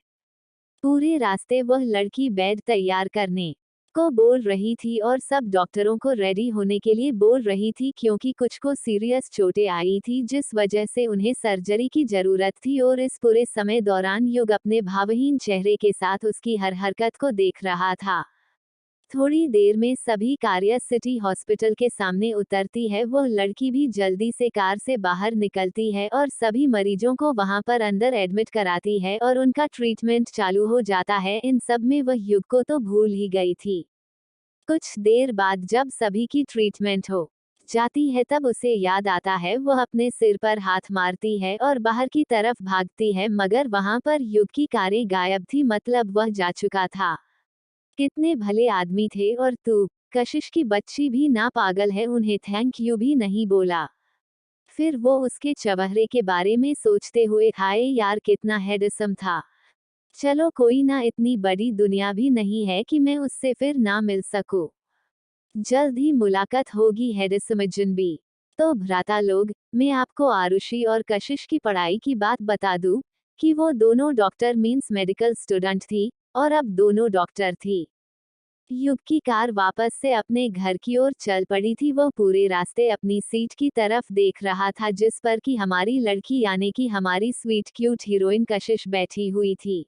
पूरे रास्ते वह लड़की बेड तैयार करने को बोल रही थी और सब डॉक्टरों को रेडी होने के लिए बोल रही थी, क्योंकि कुछ को सीरियस चोटें आई थी जिस वजह से उन्हें सर्जरी की जरूरत थी। और इस पूरे समय दौरान युग अपने भावहीन चेहरे के साथ उसकी हर हरकत को देख रहा था। थोड़ी देर में सभी कारें सिटी हॉस्पिटल के सामने उतरती है। वह लड़की भी जल्दी से कार से बाहर निकलती है और सभी मरीजों को वहां पर अंदर एडमिट कराती है और उनका ट्रीटमेंट चालू हो जाता है। इन सब में वह युग को तो भूल ही गई थी। कुछ देर बाद जब सभी की ट्रीटमेंट हो जाती है तब उसे याद आता है। वह अपने सिर पर हाथ मारती है और बाहर की तरफ भागती है, मगर वहां पर युग की कारें गायब थी, मतलब वह जा चुका था। कितने भले आदमी थे, और तू कशिश की बच्ची भी ना पागल है, उन्हें थैंक यू भी नहीं बोला। फिर वो उसके चवहरे के बारे में सोचते हुए, हाय यार कितना हैंडसम था। चलो कोई ना, इतनी बड़ी दुनिया भी नहीं है कि मैं उससे फिर ना मिल सकूं। जल्द ही मुलाकात होगी हैंडसम भी। तो भ्राता लोग, मैं आपको आरुषि और कशिश की पढ़ाई की बात बता दूं कि वो दोनों डॉक्टर मींस मेडिकल स्टूडेंट थी और अब दोनों डॉक्टर थी। युग की कार वापस से अपने घर की ओर चल पड़ी थी। वो पूरे रास्ते अपनी सीट की तरफ देख रहा था, जिस पर कि हमारी लड़की यानी कि हमारी स्वीट क्यूट हीरोइन कशिश बैठी हुई थी।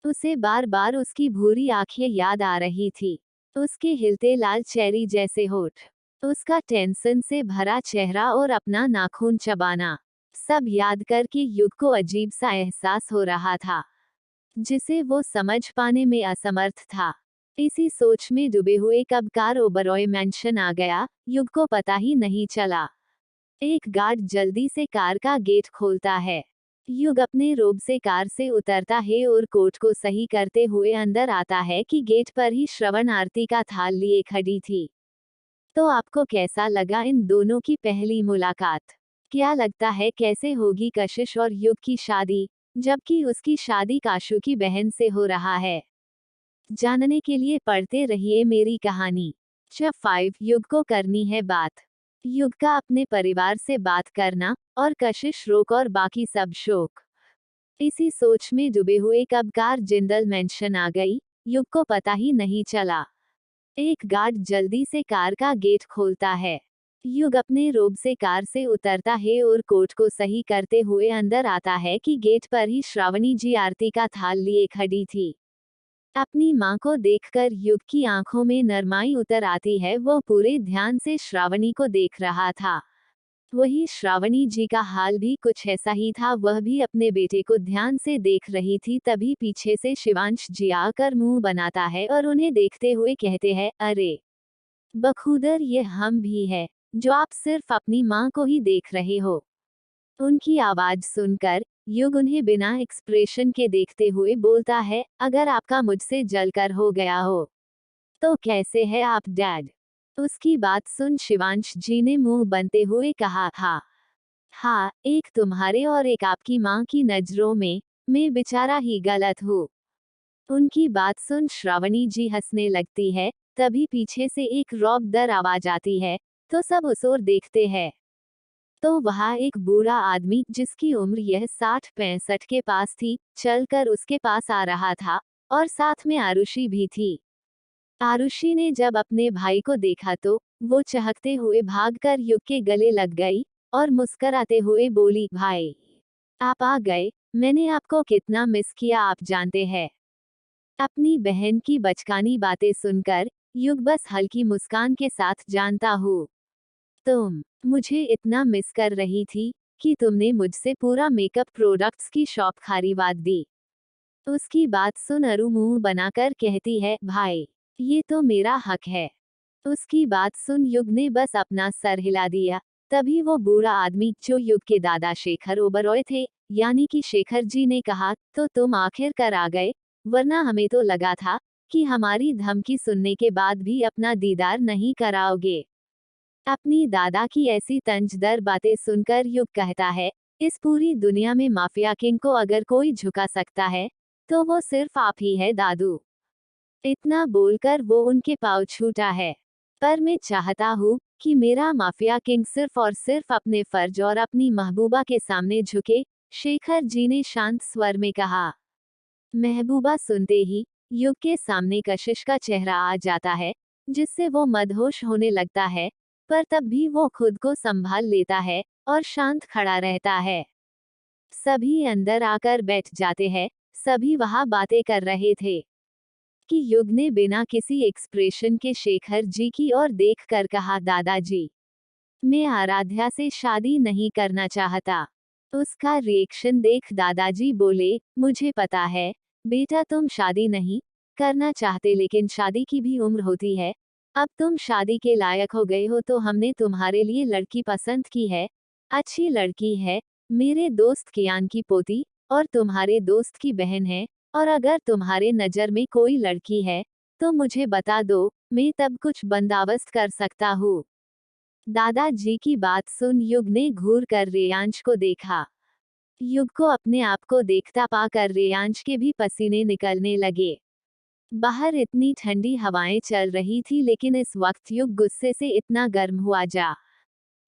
उसे बार बार उसकी भूरी आंखें याद आ रही थी, उसके हिलते लाल चेरी जैसे होठ, उसका टेंशन से भरा चेहरा और अपना नाखून चबाना, सब याद करके युग को अजीब सा एहसास हो रहा था, जिसे वो समझ पाने में असमर्थ था। इसी सोच में डूबे हुए कब कार ओबरॉय मैंशन आ गया, युग को पता ही नहीं चला। एक गार्ड जल्दी से कार का गेट खोलता है। युग अपने रोब से कार से उतरता है और कोट को सही करते हुए अंदर आता है कि गेट पर ही श्रवण आरती का थाल लिए खड़ी थी। तो आपको कैसा लगा इन दोनों की पहली मुलाकात? क्या लगता है कैसे होगी कशिश और युग की शादी, जबकि उसकी शादी काशू की बहन से हो रहा है? जानने के लिए पढ़ते रहिए मेरी कहानी। चैप्टर 5, युग को करनी है बात। युग का अपने परिवार से बात करना, और कशिश रोक और बाकी सब शोक। इसी सोच में डूबे हुए कब कार जिंदल मेंशन आ गई, युग को पता ही नहीं चला। एक गार्ड जल्दी से कार का गेट खोलता है। युग अपने रोब से कार से उतरता है और कोट को सही करते हुए अंदर आता है कि गेट पर ही श्रावणी जी आरती का थाल लिए खड़ी थी। अपनी मां को देखकर युग की आंखों में नरमाई उतर आती है। वो पूरे ध्यान से श्रावणी को देख रहा था। वही श्रावणी जी का हाल भी कुछ ऐसा ही था। वह भी अपने बेटे को ध्यान से देख रही थी। तभी पीछे से शिवांश जी आकर मुंह बनाता है और उन्हें देखते हुए कहते हैं, अरे बखूदर, ये हम भी है जो आप सिर्फ अपनी मां को ही देख रहे हो। उनकी आवाज सुनकर युग उन्हें बिना एक्सप्रेशन के देखते हुए बोलता है, अगर आपका मुझसे जलकर हो गया हो तो कैसे है आप डैड? उसकी बात सुन शिवांश जी ने मुंह बनते हुए कहा, हाँ, एक तुम्हारे और एक आपकी माँ की नजरों में मैं बेचारा ही गलत हूँ। उनकी बात सुन श्रावणी जी हंसने लगती है। तभी पीछे से एक रौबदार आवाज आती है, तो सब उस ओर देखते हैं। तो वहाँ एक बूढ़ा आदमी, जिसकी उम्र यह 60-65 के पास थी, चलकर उसके पास आ रहा था, और साथ में आरुषि भी थी। आरुषि ने जब अपने भाई को देखा तो वो चहकते हुए भागकर युग के गले लग गई और मुस्कराते हुए बोली, भाई आप आ गए, मैंने आपको कितना मिस किया आप जानते हैं। अपनी बहन की बचकानी बातें सुनकर युग बस हल्की मुस्कान के साथ, जानता हूँ तुम मुझे इतना मिस कर रही थी कि तुमने मुझसे पूरा मेकअप प्रोडक्ट्स की शॉप खरीद दी। उसकी बात सुन अरु मुंह बनाकर कहती है, भाई ये तो मेरा हक है। उसकी बात सुन युग ने बस अपना सर हिला दिया। तभी वो बूढ़ा आदमी, जो युग के दादा शेखर ओबरॉय थे, यानी कि शेखर जी ने कहा, तो तुम आखिर कर आ गए, वरना हमें तो लगा था कि हमारी धमकी सुनने के बाद भी अपना दीदार नहीं कराओगे। अपनी दादा की ऐसी तंजदर बातें सुनकर युग कहता है, इस पूरी दुनिया में माफिया किंग को अगर कोई झुका सकता है तो वो सिर्फ आप ही है दादू। इतना बोलकर वो उनके पाँव छूटा है। पर मैं चाहता हूँ कि मेरा माफिया किंग सिर्फ और सिर्फ अपने फर्ज और अपनी महबूबा के सामने झुके, शेखर जी ने शांत स्वर में कहा। महबूबा सुनते ही युग के सामने कशिश का चेहरा आ जाता है, जिससे वो मदहोश होने लगता है, पर तब भी वो खुद को संभाल लेता है और शांत खड़ा रहता है। सभी अंदर आकर बैठ जाते हैं। सभी वहाँ बातें कर रहे थे कि युग ने बिना किसी एक्सप्रेशन के शेखर जी की ओर देख कर कहा, दादाजी मैं आराध्या से शादी नहीं करना चाहता। उसका रिएक्शन देख दादाजी बोले, मुझे पता है बेटा तुम शादी नहीं करना चाहते, लेकिन शादी की भी उम्र होती है। अब तुम शादी के लायक हो गए हो तो हमने तुम्हारे लिए लड़की पसंद की है। अच्छी लड़की है, मेरे दोस्त कियान की पोती और तुम्हारे दोस्त की बहन है। और अगर तुम्हारे नज़र में कोई लड़की है तो मुझे बता दो, मैं तब कुछ बंदोबस्त कर सकता हूँ। दादाजी की बात सुन युग ने घूर कर रेयांश को देखा। युग को अपने आप को देखता पाकर रेयांश के भी पसीने निकलने लगे। बाहर इतनी ठंडी हवाएं चल रही थी, लेकिन इस वक्त युग गुस्से से इतना गर्म हुआ जा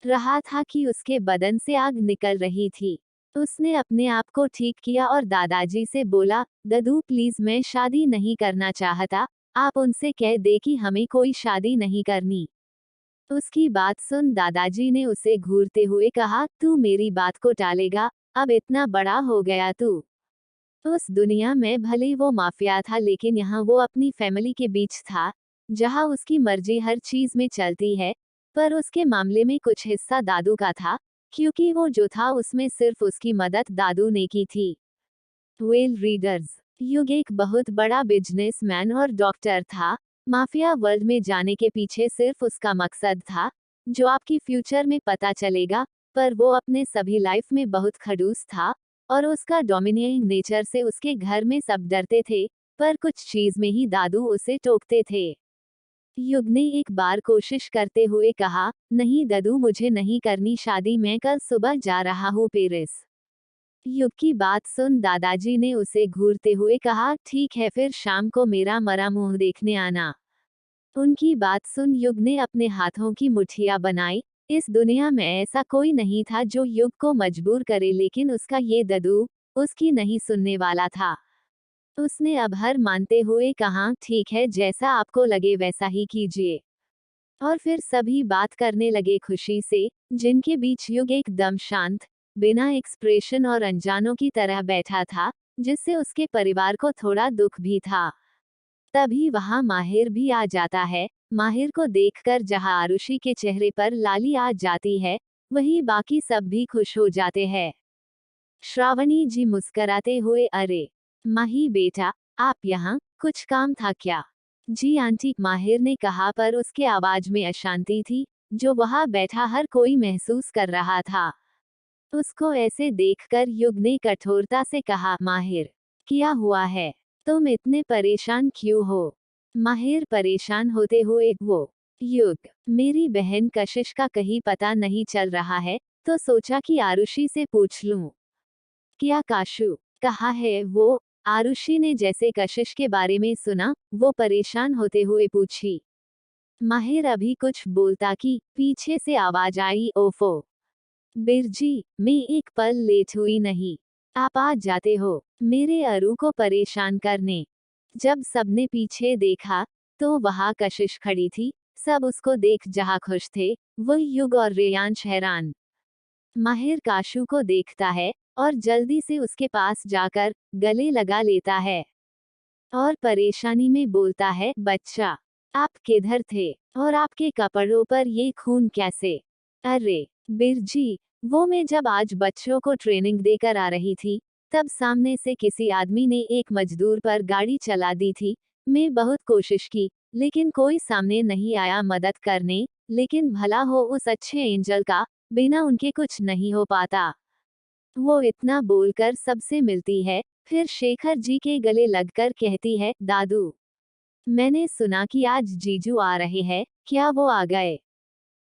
रहा था कि उसके बदन से आग निकल रही थी। उसने अपने आप को ठीक किया और दादाजी से बोला, ददू प्लीज मैं शादी नहीं करना चाहता, आप उनसे कह दे कि हमें कोई शादी नहीं करनी। उसकी बात सुन दादाजी ने उसे घूरते हुए कहा, तू मेरी बात को टालेगा? अब इतना बड़ा हो गया तू। उस दुनिया में भले वो माफिया था, लेकिन यहाँ वो अपनी फैमिली के बीच था, जहाँ उसकी मर्जी हर चीज में चलती है। पर उसके मामले में कुछ हिस्सा दादू का था, क्योंकि वो जो था उसमें सिर्फ उसकी मदद दादू ने की थी। वेल रीडर्स, युग एक बहुत बड़ा बिजनेसमैन और डॉक्टर था। माफिया वर्ल्ड में जाने के पीछे सिर्फ उसका मकसद था, जो आपकी फ्यूचर में पता चलेगा, पर वो अपने सभी लाइफ में बहुत खड़ूस था, और उसका डोमिनियरिंग नेचर से उसके घर में सब डरते थे, पर कुछ चीज में ही दादू उसे टोकते थे। युग ने एक बार कोशिश करते हुए कहा, नहीं दादू, मुझे नहीं करनी शादी, मैं कल सुबह जा रहा हूँ पेरिस। युग की बात सुन दादाजी ने उसे घूरते हुए कहा, ठीक है, फिर शाम को मेरा मरा मुंह देखने आना। उनकी बात सुन युग ने अपने हाथों की मुट्ठियां बनाई। इस दुनिया में ऐसा कोई नहीं था जो युग को मजबूर करे, लेकिन उसका ये दादू उसकी नहीं सुनने वाला था। उसने अब हार मानते हुए कहा, ठीक है, जैसा आपको लगे वैसा ही कीजिए। और फिर सभी बात करने लगे खुशी से, जिनके बीच युग एकदम शांत, बिना एक्सप्रेशन और अनजानों की तरह बैठा था, जिससे उसके परिवार को थोड़ा दुख भी था। तभी वहां माहिर भी आ जाता है। माहिर को देखकर जहां आरुषि के चेहरे पर लाली आ जाती है, वहीं बाकी सब भी खुश हो जाते हैं। श्रावणी जी मुस्कराते हुए, अरे माही बेटा, आप यहाँ, कुछ काम था क्या? जी आंटी, माहिर ने कहा, पर उसके आवाज में अशांति थी, जो वहां बैठा हर कोई महसूस कर रहा था। उसको ऐसे देखकर युग ने कठोरता से कहा, माहिर, क्या हुआ है? तुम इतने परेशान क्यों हो? माहिर परेशान होते हुए, वो युग, मेरी बहन कशिश का कहीं पता नहीं चल रहा है, तो सोचा कि आरुषि से पूछ लूं। क्या काशु? कहा है वो? आरुषि ने जैसे कशिश के बारे में सुना, वो परेशान होते हुए पूछी। माहिर अभी कुछ बोलता कि पीछे से आवाज आई, ओफो बिरजी, मैं एक पल लेट हुई नहीं। आप आ जाते हो मेरे अरु को परेशान करने। जब सबने पीछे देखा, तो वहां कशिश खड़ी थी। सब उसको देख जहां खुश थे, वो युग और रेयांश हैरान। माहिर काशु को देखता है, और जल्दी से उसके पास जाकर गले लगा लेता है, और परेशानी में बोलता है, बच्चा, आप किधर थे? और आपके कपड़ों पर ये खून कैसे? अरे बिरजी, वो मैं जब आज बच्चों को ट्रेनिंग देकर आ रही थी, तब सामने से किसी आदमी ने एक मजदूर पर गाड़ी चला दी थी। मैं बहुत कोशिश की, लेकिन कोई सामने नहीं आया मदद करने। लेकिन भला हो उस अच्छे एंजल का, बिना उनके कुछ नहीं हो पाता। वो इतना बोलकर सबसे मिलती है, फिर शेखर जी के गले लगकर कहती है, दादू, मैंने सुना कि आज जीजू आ रहे हैं, क्या वो आ गए?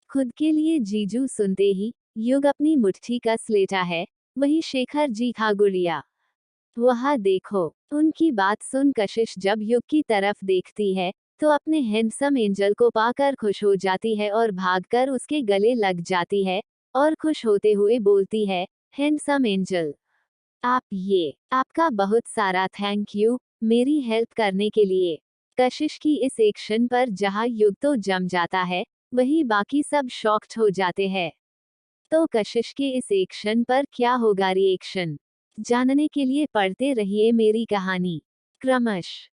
खुद के लिए जीजू सुनते ही युग अपनी मुट्ठी कस लेता है। वही शेखर जी था गुड़िया। वहाँ देखो। उनकी बात सुन कशिश जब युग की तरफ देखती है, तो अपने हैंडसम एंजल को पाकर खुश हो जाती है और भागकर उसके गले लग जाती है, और खुश होते हुए बोलती है, हैंडसम एंजल, आपका बहुत सारा थैंक यू, मेरी हेल्प करने के लिए। कशिश की इस एक्शन पर जहां युग तो जम जाता है, वही बाकी सब शॉक्ड हो जाते हैं। तो कशिश के इस एक्शन पर क्या होगा रिएक्शन? जानने के लिए पढ़ते रहिए मेरी कहानी। क्रमश।